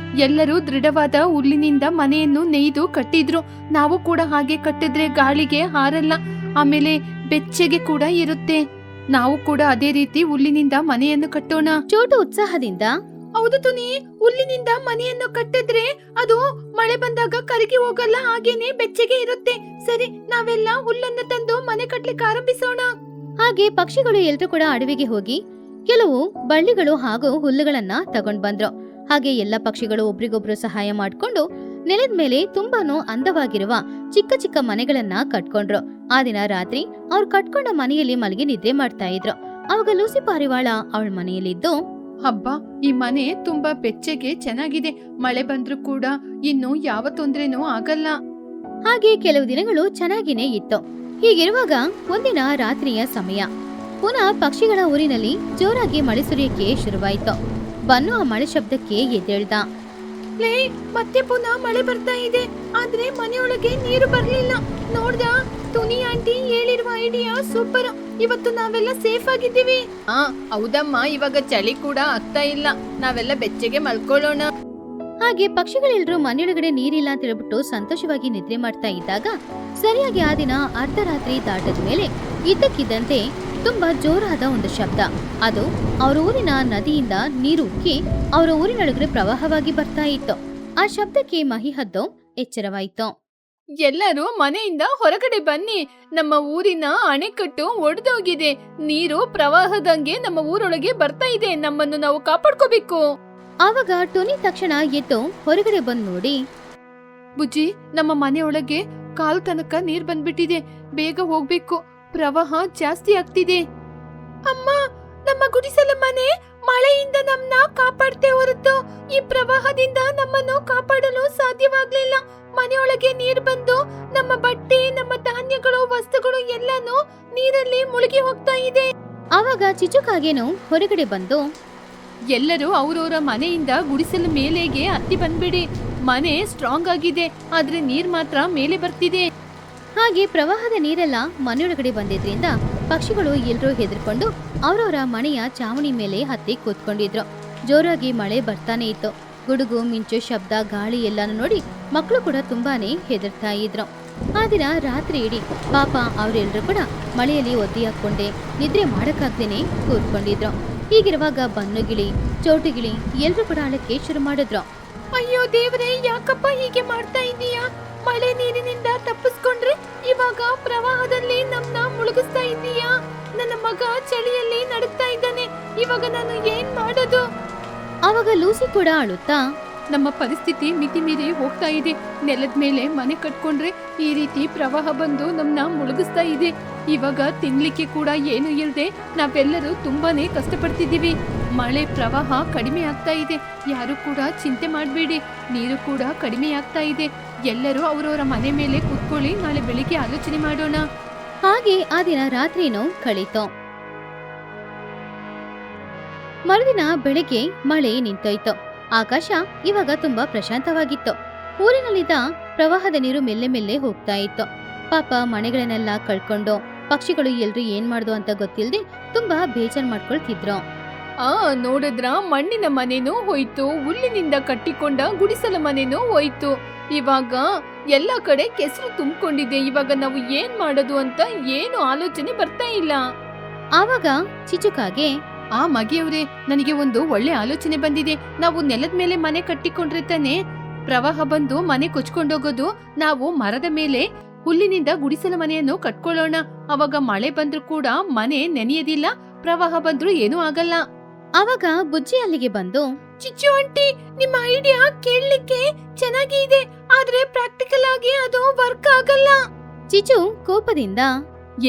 ಎಲ್ಲರೂ ದೃಢವಾದ ಹುಲ್ಲಿನಿಂದ ಮನೆಯನ್ನು ನೇಯ್ದು ಕಟ್ಟಿದ್ರು. ನಾವು ಕೂಡ ಹಾಗೆ ಕಟ್ಟಿದ್ರೆ ಗಾಳಿಗೆ ಹಾರಲ್ಲ, ಆಮೇಲೆ ಬೆಚ್ಚಗೆ ಕೂಡ ಇರುತ್ತೆ. ನಾವು ಕೂಡ ಅದೇ ರೀತಿ ಹುಲ್ಲಿನಿಂದ ಮನೆಯನ್ನು ಕಟ್ಟೋಣ. ಚೋಟು ಉತ್ಸಾಹದಿಂದ, ಹೌದು ತುನಿ, ಹುಲ್ಲಿನಿಂದ ಮನೆಯನ್ನು ಕಟ್ಟಿದ್ರೆ ಅದು ಮಳೆ ಬಂದಾಗ ಕರಗಿ ಹೋಗಲ್ಲ, ಹಾಗೇನೆ ಬೆಚ್ಚಗೆ ಇರುತ್ತೆ. ಸರಿ, ನಾವೆಲ್ಲ ಹುಲ್ಲನ್ನು ತಂದು ಮನೆ ಕಟ್ಲಿಕ್ಕೆ ಆರಂಭಿಸೋಣ. ಹಾಗೆ ಪಕ್ಷಿಗಳು ಎಲ್ರೂ ಕೂಡ ಅಡವಿಗೆ ಹೋಗಿ ಕೆಲವು ಬಳ್ಳಿಗಳು ಹಾಗೂ ಹುಲ್ಲುಗಳನ್ನ ತಗೊಂಡ್ ಬಂದ್ರು. ಹಾಗೆ ಎಲ್ಲ ಪಕ್ಷಿಗಳು ಒಬ್ರಿಗೊಬ್ರು ಸಹಾಯ ಮಾಡ್ಕೊಂಡು ನೆಲದ ಮೇಲೆ ತುಂಬಾನು ಅಂದವಾಗಿರುವ ಚಿಕ್ಕ ಚಿಕ್ಕ ಮನೆಗಳನ್ನ ಕಟ್ಕೊಂಡ್ರು. ಆ ದಿನ ರಾತ್ರಿ ಅವ್ರು ಕಟ್ಕೊಂಡ ಮನೆಯಲ್ಲಿ ಮಲಗಿ ನಿದ್ದೆ ಮಾಡ್ತಾ ಇದ್ರು. ಅವಾಗ ಲೂಸಿ ಪಾರಿವಾಳ ಅವಳ ಮನೆಯಲ್ಲಿದ್ದು, ಹಬ್ಬ, ಈ ಮನೆ ತುಂಬಾ ಬೆಚ್ಚಗೆ ಚೆನ್ನಾಗಿದೆ. ಮಳೆ ಬಂದ್ರೂ ಕೂಡ ಇನ್ನು ಯಾವ ತೊಂದ್ರೆನೂ ಆಗಲ್ಲ. ಹಾಗೆ ಕೆಲವು ದಿನಗಳು ಚೆನ್ನಾಗಿನೇ ಇತ್ತು. ಹೀಗಿರುವಾಗ ಒಂದಿನ ರಾತ್ರಿಯ ಸಮಯ ಪುನಃ ಪಕ್ಷಿಗಳ ಊರಿನಲ್ಲಿ ಜೋರಾಗಿ ಮಳೆ ಸುರಿಯಕ್ಕೆ ಶುರುವಾಯ್ತು. ಬನ್ನು ಆ ಮಳೆ ಶಬ್ದಕ್ಕೆ ಎದ್ದೇಳ್ದ. ಮತ್ತೆ ಪುನಃ ಮಳೆ ಬರ್ತಾ ಇದೆ, ಆದ್ರೆ ಮನೆಯೊಳಗೆ ನೀರು ಬರ್ಲಿಲ್ಲ. ನೋಡ್ದ ತುನಿ ಆಂಟಿ ಹೇಳಿರುವ ಐಡಿಯಾ ಸೂಪರ್. ಇವತ್ತು ನಾವೆಲ್ಲ ಸೇಫ್ ಆಗಿದ್ದೀವಿ. ಹೌದಮ್ಮ, ಇವಾಗ ಚಳಿ ಕೂಡ ಆಗ್ತಾ ಇಲ್ಲ, ನಾವೆಲ್ಲ ಬೆಚ್ಚಗೆ ಮಲ್ಕೊಳ್ಳೋಣ. ಹಾಗೆ ಪಕ್ಷಿಗಳೆಲ್ಲರೂ ಮನೆಯೊಳಗಡೆ ನೀರಿಲ್ಲ ಅಂತ ಹೇಳ್ಬಿಟ್ಟು ಸಂತೋಷವಾಗಿ ನಿದ್ರೆ ಮಾಡ್ತಾ ಇದ್ದಾಗ ಸರಿಯಾಗಿ ಆ ದಿನ ಅರ್ಧರಾತ್ರಿ ದಾಟದ ಮೇಲೆ ಇದ್ದಕ್ಕಿದ್ದಂತೆ ತುಂಬಾ ಜೋರಾದ ಒಂದು ಶಬ್ದ. ಅದು ಅವರ ಊರಿನ ನದಿಯಿಂದ ನೀರು ಉಕ್ಕಿ ಅವರ ಊರಿನೊಳಗಡೆ ಪ್ರವಾಹವಾಗಿ ಬರ್ತಾ ಇತ್ತು. ಆ ಶಬ್ದಕ್ಕೆ ಮಹಿಹದ್ದು ಎಚ್ಚರವಾಯಿತು. ಎಲ್ಲರೂ ಮನೆಯಿಂದ ಹೊರಗಡೆ ಬನ್ನಿ, ನಮ್ಮ ಊರಿನ ಅಣೆಕಟ್ಟು ಒಡೆದೋಗಿದೆ. ನೀರು ಪ್ರವಾಹದಂಗೆ ನಮ್ಮ ಊರೊಳಗೆ ಬರ್ತಾ ಇದೆ, ನಮ್ಮನ್ನು ನಾವು ಕಾಪಾಡ್ಕೋಬೇಕು. ಆವಾಗ ಟುನಿ ತಕ್ಷಣ ಎದ್ದು ಹೊರಗಡೆ ಬಂದು ನೋಡಿ, ಬುಜ್ಜಿ, ನಮ್ಮ ಮನೆಯೊಳಗೆ ಕಾಲು ತನಕ ನೀರ್ ಬಂದ್ಬಿಟ್ಟಿದೆ. ಬೇಗ ಹೋಗ್ಬೇಕು, ಪ್ರವಾಹ ಜಾಸ್ತಿ ಆಗ್ತಿದೆ. ಅಮ್ಮ, ನಮ್ಮ ಗುಡಿಸಲ ಮನೆ ಮಳೆಯಿಂದ ನಮ್ಮನ್ನ ಕಾಪಾಡ್ತೇ ಹೊರತು ಈ ಪ್ರವಾಹದಿಂದ ನಮ್ಮನ್ನು ಕಾಪಾಡಲು ಸಾಧ್ಯವಾಗ್ಲಿಲ್ಲ. ಮನೆಯೊಳಗೆ ನೀರ್ ಬಂದು ನಮ್ಮ ಬಟ್ಟೆ, ನಮ್ಮ ಧಾನ್ಯಗಳು, ವಸ್ತುಗಳು ಎಲ್ಲಾನು ನೀರಲ್ಲಿ ಮುಳುಗಿ ಹೋಗ್ತಾ ಇದೆ. ಆವಾಗ ಚಿಚುಕಾಗೇನು ಹೊರಗಡೆ ಬಂದು, ಎಲ್ಲರೂ ಅವರವರ ಮನೆಯಿಂದ ಗುಡಿಸಲ ಮೇಲೆಗೆ ಹತ್ತಿ ಬಂದ್ಬಿಡಿ. ಮನೆ ಸ್ಟ್ರಾಂಗ್ ಆಗಿದೆ, ಆದ್ರೆ ನೀರ್ ಮಾತ್ರ ಮೇಲೆ ಬರ್ತಿದೆ. ಹಾಗೆ ಪ್ರವಾಹದ ನೀರೆಲ್ಲ ಮನೆಯೊಳಗಡೆ ಬಂದಿದ್ರಿಂದ ಪಕ್ಷಿಗಳು ಎಲ್ರೂ ಹೆದರ್ಕೊಂಡು ಅವರವರ ಮನೆಯ ಚಾವಣಿ ಮೇಲೆ ಹತ್ತಿ ಕೂತ್ಕೊಂಡಿದ್ರು. ಜೋರಾಗಿ ಮಳೆ ಬರ್ತಾನೆ ಇತ್ತು. ಗುಡುಗು, ಮಿಂಚು, ಶಬ್ದ, ಗಾಳಿ ಎಲ್ಲಾನು ನೋಡಿ ಮಕ್ಕಳು ಕೂಡ ತುಂಬಾನೇ ಹೆದರ್ತಾ ಇದ್ರು. ಆ ದಿನ ರಾತ್ರಿ ಇಡೀ ಪಾಪ ಅವರೆಲ್ಲರೂ ಕೂಡ ಮಳೆಯಲ್ಲಿ ಒದ್ದೆ ಹಾಕೊಂಡೆ ನಿದ್ರೆ ಮಾಡಕ್ಕಾಗ್ದೇನೆ ಕೂತ್ಕೊಂಡಿದ್ರು. ಹೀಗಿರುವಾಗ ಬನ್ನುಗಿಳಿ, ಚೋಟುಗಿಳಿ ಎಲ್ರೂ ಕೂಡ ಅಳಕ್ಕೆ ಶುರು ಮಾಡಿದ್ರು. ಅಯ್ಯೋ ದೇವ್ರೆ, ಯಾಕಪ್ಪ ಹೀಗೆ ಮಾಡ್ತಾ ಇದೀಯಾ? ಮಳೆ ನೀರಿನಿಂದ ತಪ್ಪಿಸ್ಕೊಂಡ್ರೆ ಇವಾಗ ಪ್ರವಾಹದಲ್ಲಿ ನಮ್ನ ಮುಳುಗಿಸ್ತಾ ಇದೀಯಾ? ನನ್ನ ಮಗ ಚಳಿಯಲ್ಲಿ ನಡುಗ್ತಾ ಇದ್ದಾನೆ, ಇವಾಗ ನಾನು ಏನ್ ಮಾಡೋದು? ಆವಾಗ ಲೂಸಿ ಕೂಡ ಅಳುತ್ತಾ, ನಮ್ಮ ಪರಿಸ್ಥಿತಿ ಮಿತಿ ಮೀರಿ ಹೋಗ್ತಾ ಇದೆ. ನೆಲದ ಮೇಲೆ ಮನೆ ಕಟ್ಕೊಂಡ್ರೆ ಈ ರೀತಿ ಪ್ರವಾಹ ಬಂದು ನಮ್ನ ಮುಳುಗಿಸ್ತಾ ಇದೆ. ಇವಾಗ ತಿನ್ಲಿಕ್ಕೆ ಕೂಡ ಏನು ಇಲ್ಲದೆ ನಾವೆಲ್ಲರೂ ತುಂಬಾನೇ ಕಷ್ಟಪಡ್ತಿದ್ದೀವಿ. ಮಳೆ ಪ್ರವಾಹ ಕಡಿಮೆ ಆಗ್ತಾ ಇದೆ, ಯಾರು ಕೂಡ ಚಿಂತೆ ಮಾಡಬೇಡಿ. ನೀರು ಕೂಡ ಕಡಿಮೆ ಆಗ್ತಾ ಇದೆ. ಎಲ್ಲರೂ ಅವರವರ ಮನೆ ಮೇಲೆ ಕೂತ್ಕೊಳ್ಳಿ, ನಾಳೆ ಬೆಳಿಗ್ಗೆ ಆಲೋಚನೆ ಮಾಡೋಣ. ಹಾಗೆ ಆ ದಿನ ರಾತ್ರಿನೂ ಕಳೀತು. ಮರುದಿನ ಬೆಳಿಗ್ಗೆ ಮಳೆ ನಿಂತೋಯ್ತು. ಆಕಾಶ ಇವಾಗ ತುಂಬಾ ಪ್ರಶಾಂತವಾಗಿತ್ತು. ಊರಿನಲ್ಲಿದ್ದ ಪ್ರವಾಹದ ನೀರು ಮೆಲ್ಲೆ ಮೆಲ್ಲೆ ಹೋಗ್ತಾ ಇತ್ತು. ಪಾಪ ಮನೆಗಳನ್ನೆಲ್ಲ ಕಳ್ಕೊಂಡು ಪಕ್ಷಿಗಳು ಎಲ್ರು ಏನ್ ಮಾಡ್ದು ಅಂತ ಗೊತ್ತಿಲ್ದೆ ತುಂಬಾ ಬೇಜಾರ್ ಮಾಡ್ಕೊಳ್ತಿದ್ರು. ನೋಡಿದ್ರ, ಮಣ್ಣಿನ ಮನೆನೂ ಹೋಯ್ತು, ಹುಲ್ಲಿನಿಂದ ಕಟ್ಟಿಕೊಂಡ ಗುಡಿಸಲ ಮನೆನೂ ಹೋಯ್ತು. ಇವಾಗ ಎಲ್ಲ ಕಡೆ ಕೆಸರು ತುಂಬಿಕೊಂಡಿದೆ. ಇವಾಗ ನಾವು ಏನ್ ಮಾಡೋದು ಅಂತ ಏನು ಆಲೋಚನೆ ಬರ್ತಾ ಇಲ್ಲ. ಆವಾಗ ಚಿಚುಕಾಗೆ, ಮಗಿಯವ್ರೆ, ನನಗೆ ಒಂದು ಒಳ್ಳೆ ಆಲೋಚನೆ ಬಂದಿದೆ. ನಾವು ನೆಲದ ಮೇಲೆ ಮನೆ ಕಟ್ಟಿಕೊಂಡ್ರೆ ತಾನೆ ಪ್ರವಾಹ ಬಂದು ಮನೆ ಕೊಚ್ಕೊಂಡೋಗೋದು. ನಾವು ಮರದ ಮೇಲೆ ಹುಲ್ಲಿನಿಂದ ಗುಡಿಸಲ ಮನೆಯನ್ನು ಕಟ್ಕೊಳ್ಳೋಣ. ಅವಾಗ ಮಳೆ ಬಂದ್ರೂ ಕೂಡ ಮನೆ ನೆನೆಯೋದಿಲ್ಲ, ಪ್ರವಾಹ ಬಂದ್ರೂ ಏನೂ ಆಗಲ್ಲ. ಆವಾಗ ಬುಜ್ಜಿ ಅಲ್ಲಿಗೆ ಬಂದು, ಚಿಚ್ಚು ಆಂಟಿ, ನಿಮ್ಮ ಐಡಿಯಾ ಕೇಳಲಿಕ್ಕೆ ಚೆನ್ನಾಗಿ ಇದೆ, ಆದ್ರೆ ಪ್ರಾಕ್ಟಿಕಲ್ ಆಗಿ ಅದು ವರ್ಕ್ ಆಗಲ್ಲ. ಚಿಚು ಕೋಪದಿಂದ,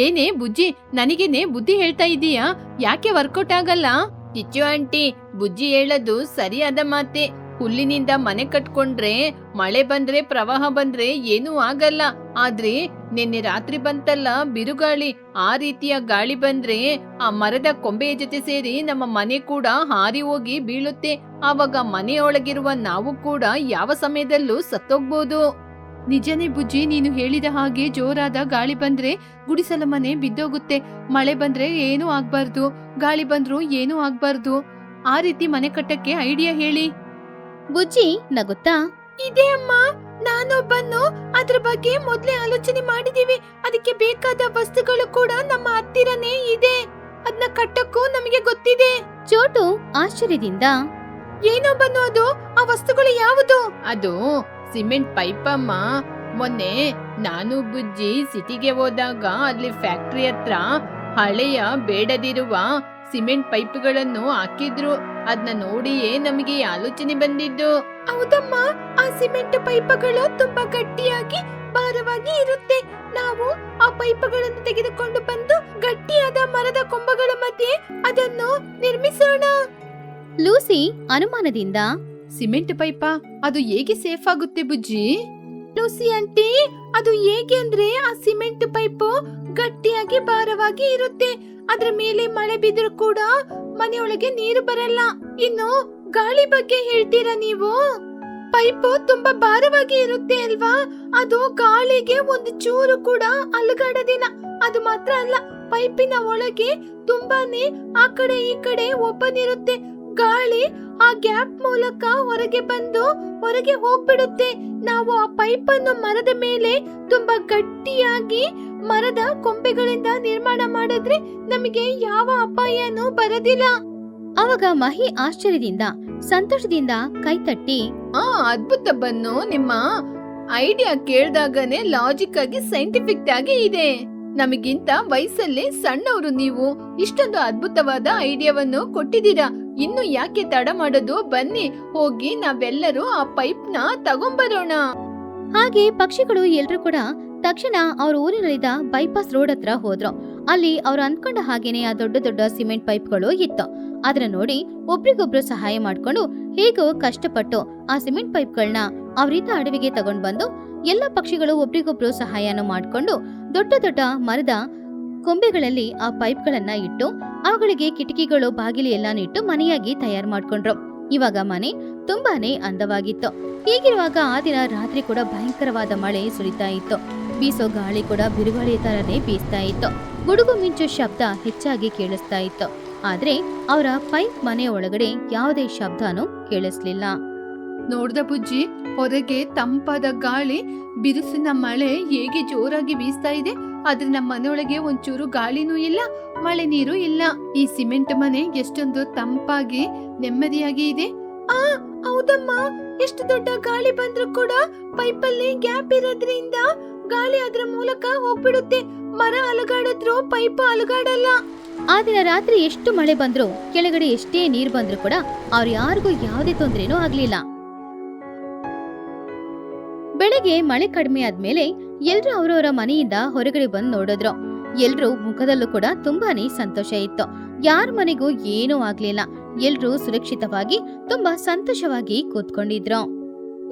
ಏನೇ ಬುಜ್ಜಿ, ನನಗೇನೆ ಬುದ್ಧಿ ಹೇಳ್ತಾ ಇದೀಯಾ? ಯಾಕೆ ವರ್ಕೌಟ್ ಆಗಲ್ಲ? ಚಿಚ್ಚು ಆಂಟಿ, ಬುಜ್ಜಿ ಹೇಳೋದು ಸರಿಯಾದ ಮಾತೆ. ಹುಲ್ಲಿನಿಂದ ಮನೆ ಕಟ್ಕೊಂಡ್ರೆ ಮಳೆ ಬಂದ್ರೆ, ಪ್ರವಾಹ ಬಂದ್ರೆ ಏನೂ ಆಗಲ್ಲ. ಆದ್ರೆ ನಿನ್ನೆ ರಾತ್ರಿ ಬಂತಲ್ಲ ಬಿರುಗಾಳಿ, ಆ ರೀತಿಯ ಗಾಳಿ ಬಂದ್ರೆ ಆ ಮರದ ಕೊಂಬೆಯ ಜೊತೆ ಸೇರಿ ನಮ್ಮ ಮನೆ ಕೂಡ ಹಾರಿ ಹೋಗಿ ಬೀಳುತ್ತೆ. ಆವಾಗ ಮನೆಯೊಳಗಿರುವ ನಾವು ಕೂಡ ಯಾವ ಸಮಯದಲ್ಲೂ ಸತ್ತೋಗ್ಬೋದು. ನಿಜನೇ ಬುಜ್ಜಿ, ನೀನು ಹೇಳಿದ ಹಾಗೆ ಜೋರಾದ ಗಾಳಿ ಬಂದ್ರೆ ಗುಡಿಸಲ ಮನೆ ಬಿದ್ದೋಗುತ್ತೆ. ಮಳೆ ಬಂದ್ರೆ ಏನೂ ಆಗ್ಬಾರ್ದು, ಗಾಳಿ ಬಂದ್ರೂ ಏನೂ ಆಗ್ಬಾರ್ದು. ಆ ರೀತಿ ಮನೆ ಕಟ್ಟಕ್ಕೆ ಐಡಿಯಾ ಹೇಳಿ. ಬುಜ್ಜಿ ನಗುತ್ತಾ, ಇದೆ ಅಮ್ಮ, ನಾನೊಬ್ಬನು ಅದ್ರ ಬಗ್ಗೆ ಮೊದ್ಲೇ ಆಲೋಚನೆ ಮಾಡಿದೀವಿ. ಅದಕ್ಕೆ ಬೇಕಾದ ವಸ್ತುಗಳು ಕೂಡ ನಮ್ಮ ಹತ್ತಿರನೇ ಇದೆ. ಅದನ್ನ ಕಟ್ಟಕ್ಕೂ ನಮಗೆ ಗೊತ್ತಿದೆ. ಚೋಟು ಆಶ್ಚರ್ಯದಿಂದ, ಏನೊಬ್ಬನು ಅದು? ಆ ವಸ್ತುಗಳು ಯಾವುದು? ಅದು ಸಿಮೆಂಟ್ ಪೈಪ್ ಅಮ್ಮ. ಮೊನ್ನೆ ನಾನು ಬುಜ್ಜಿ ಸಿಟಿಗೆ ಹೋದಾಗ ಅಲ್ಲಿ ಫ್ಯಾಕ್ಟರಿ ಹತ್ರ ಹಳೆಯ ಬೇಡದಿರುವ ಸಿಮೆಂಟ್ ಪೈಪ್ಗಳನ್ನು ಹಾಕಿದ್ರು. ಅದನ್ನ ನೋಡಿಯೇ ನಮಗೆ ಆಲೋಚನೆ ಬಂದಿದ್ದು. ಹೌದಮ್ಮ, ಆ ಸಿಮೆಂಟ್ ಪೈಪ್ಗಳು ತುಂಬಾ ಗಟ್ಟಿಯಾಗಿ ಭಾರವಾಗಿ ಇರುತ್ತೆ. ನಾವು ಆ ಪೈಪ್ಗಳನ್ನು ತೆಗೆದುಕೊಂಡು ಬಂದು ಗಟ್ಟಿಯಾದ ಮರದ ಕೊಂಬಗಳ ಮಧ್ಯೆ ಅದನ್ನು ನಿರ್ಮಿಸೋಣ. ಲೂಸಿ ಅನುಮಾನದಿಂದ, ಸಿಮೆಂಟ್ ಪೈಪಾ? ಅದು ಹೇಗೆ ಸೇಫ್ ಆಗುತ್ತೆ ಬುಜ್ಜಿ? ಲೂಸಿ ಆಂಟಿ, ಅದು ಹೇಗೆ ಅಂದ್ರೆ ಆ ಸಿಮೆಂಟ್ ಪೈಪು ಗಟ್ಟಿಯಾಗಿ ಭಾರವಾಗಿ ಇರುತ್ತೆ. ಅದ್ರ ಮೇಲೆ ಮಳೆ ಬಿದ್ರೂ ಕೂಡ ಮನೆಯೊಳಗೆ ನೀರು ಬರಲ್ಲ. ಇನ್ನು ಗಾಳಿ ಬಗ್ಗೆ ಹೇಳ್ತೀರಾ ನೀವು? ಪೈಪು ತುಂಬಾ ಭಾರವಾಗಿ ಇರುತ್ತೆ ಅಲ್ವಾ, ಅದು ಗಾಳಿಗೆ ಒಂದು ಚೂರು ಕೂಡ ಅಲುಗಾಡೋದಿಲ್ಲ. ಅದು ಮಾತ್ರ ಅಲ್ಲ, ಪೈಪಿನ ಒಳಗೆ ತುಂಬಾನೇ ಆ ಕಡೆ ಈ ಕಡೆ ಓಪನ್ ಇರುತ್ತೆ. ಗಾಳಿ ಆ ಗ್ಯಾಪ್ ಮೂಲಕ ಹೊರಗೆ ಬಂದು ಹೊರಗೆ ಹೋಗ್ಬಿಡುತ್ತೆ. ನಾವು ಆ ಪೈಪ್ ಅನ್ನು ಮರದ ಮೇಲೆ ತುಂಬಾ ಗಟ್ಟಿಯಾಗಿ ಮರದ ಕೊಂಬೆಗಳಿಂದ ನಿರ್ಮಾಣ ಮಾಡಿದ್ರೆ ನಮಗೆ ಯಾವ ಅಪಾಯನೂ ಬರೋದಿಲ್ಲ. ಅವಾಗ ಮಹಿ ಆಶ್ಚರ್ಯದಿಂದ ಸಂತೋಷದಿಂದ ಕೈತಟ್ಟಿ, ಅದ್ಭುತ ಬನ್ನು, ನಿಮ್ಮ ಐಡಿಯಾ ಕೇಳ್ದಾಗನೇ ಲಾಜಿಕ್ ಆಗಿ ಸೈಂಟಿಫಿಕ್ ಆಗಿ ಇದೆ. ನಮಗಿಂತ ವಯಸ್ಸಲ್ಲಿ ಸಣ್ಣವರು ನೀವು ಇಷ್ಟೊಂದು ಅದ್ಭುತವಾದ ಐಡಿಯಾವನ್ನು ಕೊಟ್ಟಿದ್ದೀರಾ. ಇನ್ನು ಯಾಕೆ ತಡ ಮಾಡೋದು? ಬನ್ನಿ ಹೋಗಿ ನಾವೆಲ್ಲರೂ ಆ ಪೈಪ್ ನ ತಗೊಂಬರೋಣ. ಹಾಗೆ ಪಕ್ಷಿಗಳು ಎಲ್ರೂ ಕೂಡ ತಕ್ಷಣ ಅವ್ರ ಊರಿನಲ್ಲಿದ್ದ ಬೈಪಾಸ್ ರೋಡ್ ಹತ್ರ ಹೋದ್ರು. ಅಲ್ಲಿ ಅವ್ರು ಅಂದ್ಕೊಂಡ ಹಾಗೇನೆ ಆ ದೊಡ್ಡ ದೊಡ್ಡ ಸಿಮೆಂಟ್ ಪೈಪ್ಗಳು ಇತ್ತು. ಅದನ್ನ ನೋಡಿ ಒಬ್ರಿಗೊಬ್ರು ಸಹಾಯ ಮಾಡ್ಕೊಂಡು ಹೇಗೋ ಕಷ್ಟಪಟ್ಟು ಆ ಸಿಮೆಂಟ್ ಪೈಪ್ಗಳನ್ನ ಅವರಿದ್ದ ಅಡವಿಗೆ ತಗೊಂಡ್ ಬಂದು ಎಲ್ಲ ಪಕ್ಷಿಗಳು ಒಬ್ರಿಗೊಬ್ರು ಸಹಾಯನ ಮಾಡ್ಕೊಂಡು ದೊಡ್ಡ ದೊಡ್ಡ ಮರದ ಕೊಂಬೆಗಳಲ್ಲಿ ಆ ಪೈಪ್ಗಳನ್ನ ಇಟ್ಟು ಅವುಗಳಿಗೆ ಕಿಟಕಿಗಳು ಬಾಗಿಲು ಎಲ್ಲಾನು ಇಟ್ಟು ಮನೆಯಾಗಿ ತಯಾರು ಮಾಡ್ಕೊಂಡ್ರು. ಇವಾಗ ಮನೆ ತುಂಬಾನೇ ಅಂದವಾಗಿತ್ತು. ಹೀಗಿರುವಾಗ ಆ ದಿನ ರಾತ್ರಿ ಕೂಡ ಭಯಂಕರವಾದ ಮಳೆ ಸುರಿತಾ ಇತ್ತು. ಬೀಸೋ ಗಾಳಿ ಕೂಡ ಬಿರುಗಾಳಿ ತರನೇ ಬೀಸ್ತಾ ಇತ್ತು. ಗುಡುಗು ಮಿಂಚು ಶಬ್ದ ಹೆಚ್ಚಾಗಿ ಕೇಳಿಸ್ತಾ ಇತ್ತು. ಆದ್ರೆ ಅವರ ಪೈಪ್ ಮನೆ ಒಳಗಡೆ ಯಾವುದೇ ಶಬ್ದನೂ ಕೇಳಿಸ್ಲಿಲ್ಲ. ನೋಡ್ದ ಬುಜ್ಜಿ, ಹೊರಗೆ ತಂಪಾದ ಗಾಳಿ, ಬಿರುಸಿನ ಮಳೆ ಹೇಗೆ ಜೋರಾಗಿ ಬೀಸ್ತಾ ಇದೆ. ಆದ್ರೆ ನಮ್ಮ ಮನೆಯೊಳಗೆ ಒಂಚೂರು ಗಾಳಿನೂ ಇಲ್ಲ, ಮಳೆ ನೀರು ಇಲ್ಲ. ಈ ಸಿಮೆಂಟ್ ಮನೆ ಎಷ್ಟೊಂದು ತಂಪಾಗಿ ನೆಮ್ಮದಿಯಾಗಿ ಇದೆ. ಆ ಹೌದಮ್ಮ, ಎಷ್ಟು ದೊಡ್ಡ ಗಾಳಿ ಬಂದ್ರೂ ಕೂಡ ಪೈಪಲ್ಲಿ ಗ್ಯಾಪ್ ಇರೋದ್ರಿಂದ ಗಾಳಿ ಅದ್ರ ಮೂಲಕ ಹೋಗ್ಬಿಡುತ್ತೆ. ಮರ ಅಲುಗಾಡಿದ್ರು ಪೈಪ್ ಅಲುಗಾಡಲ್ಲ. ಆ ದಿನ ರಾತ್ರಿ ಎಷ್ಟು ಮಳೆ ಬಂದ್ರು, ಕೆಳಗಡೆ ಎಷ್ಟೇ ನೀರ್ ಬಂದ್ರು ಕೂಡ ಅವ್ರು ಯಾರಿಗೂ ಯಾವುದೇ ತೊಂದ್ರೆನೂ ಆಗ್ಲಿಲ್ಲ. ಬೆಳಗ್ಗೆ ಮಳೆ ಕಡಿಮೆ ಆದ್ಮೇಲೆ ಎಲ್ರು ಅವ್ರವ್ರ ಮನೆಯಿಂದ ಹೊರಗಡೆ ಬಂದು ನೋಡಿದ್ರು. ಎಲ್ರೂ ಮುಖದಲ್ಲೂ ಕೂಡ ತುಂಬಾನೇ ಸಂತೋಷ ಇತ್ತು. ಯಾರ ಮನೆಗೂ ಏನೂ ಆಗ್ಲಿಲ್ಲ. ಎಲ್ರೂ ಸುರಕ್ಷಿತವಾಗಿ ತುಂಬಾ ಸಂತೋಷವಾಗಿ ಕೂತ್ಕೊಂಡಿದ್ರು.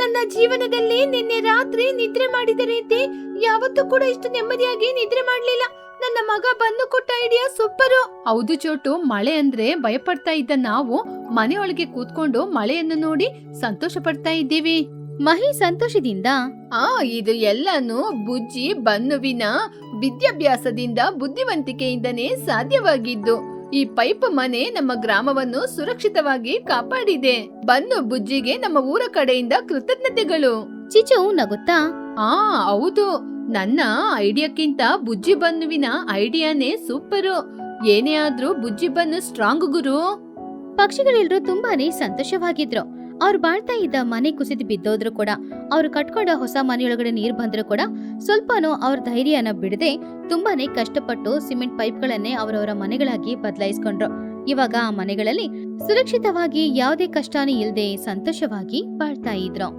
ನನ್ನ ಜೀವನದಲ್ಲಿ ನಿನ್ನೆ ರಾತ್ರಿ ನಿದ್ರೆ ಮಾಡಿದ ರೀತಿ ಯಾವತ್ತೂ ಕೂಡ ಇಷ್ಟು ನೆಮ್ಮದಿಯಾಗಿ ನಿದ್ರೆ ಮಾಡ್ಲಿಲ್ಲ. ನನ್ನ ಮಗ ಬಂದು ಕೊಟ್ಟ ಐಡಿಯಾ ಸೂಪರು. ಹೌದು ಚೋಟು, ಮಳೆ ಅಂದ್ರೆ ಭಯಪಡ್ತಾ ಇದ್ದ ನಾವು ಮನೆಯೊಳಗೆ ಕೂತ್ಕೊಂಡು ಮಳೆಯನ್ನು ನೋಡಿ ಸಂತೋಷ ಪಡ್ತಾ ಇದ್ದೀವಿ. ಮಹಿ ಸಂತೋಷದಿಂದ, ಇದು ಎಲ್ಲಾನು ಬುಜ್ಜಿ ಬನ್ನುವಿನ ವಿದ್ಯಾಭ್ಯಾಸದಿಂದ ಬುದ್ಧಿವಂತಿಕೆಯಿಂದನೇ ಸಾಧ್ಯವಾಗಿದ್ದು. ಈ ಪೈಪ್ ಮನೆ ನಮ್ಮ ಗ್ರಾಮವನ್ನು ಸುರಕ್ಷಿತವಾಗಿ ಕಾಪಾಡಿದೆ. ಬನ್ನು ಬುಜ್ಜಿಗೆ ನಮ್ಮ ಊರ ಕಡೆಯಿಂದ ಕೃತಜ್ಞತೆಗಳು. ಚಿಚು ನಗುತ್ತಾ, ಹೌದು, ನನ್ನ ಐಡಿಯಾಕ್ಕಿಂತ ಬುಜ್ಜಿ ಬನ್ನುವಿನ ಐಡಿಯಾನೇ ಸೂಪರು. ಏನೇ ಆದ್ರೂ ಬುಜ್ಜಿ ಬನ್ನು ಸ್ಟ್ರಾಂಗ್ ಗುರು. ಪಕ್ಷಿಗಳೆಲ್ಲರೂ ತುಂಬಾನೇ ಸಂತೋಷವಾಗಿದ್ರು. ಅವ್ರು ಬಾಳ್ತಾ ಇದ್ದ ಮನೆ ಕುಸಿದು ಬಿದ್ದೋದ್ರು ಕೂಡ, ಅವ್ರು ಕಟ್ಕೊಂಡ ಹೊಸ ಮನೆಯೊಳಗಡೆ ನೀರ್ ಬಂದ್ರು ಕೂಡ ಸ್ವಲ್ಪನೂ ಅವ್ರ ಧೈರ್ಯನ ಬಿಡದೆ ತುಂಬಾನೇ ಕಷ್ಟಪಟ್ಟು ಸಿಮೆಂಟ್ ಪೈಪ್ಗಳನ್ನೇ ಅವರವರ ಮನೆಗಳಾಗಿ ಬದಲಾಯಿಸ್ಕೊಂಡ್ರು. ಇವಾಗ ಆ ಮನೆಗಳಲ್ಲಿ ಸುರಕ್ಷಿತವಾಗಿ ಯಾವುದೇ ಕಷ್ಟನೇ ಇಲ್ಲದೆ ಸಂತೋಷವಾಗಿ ಬಾಳ್ತಾ ಇದ್ರು.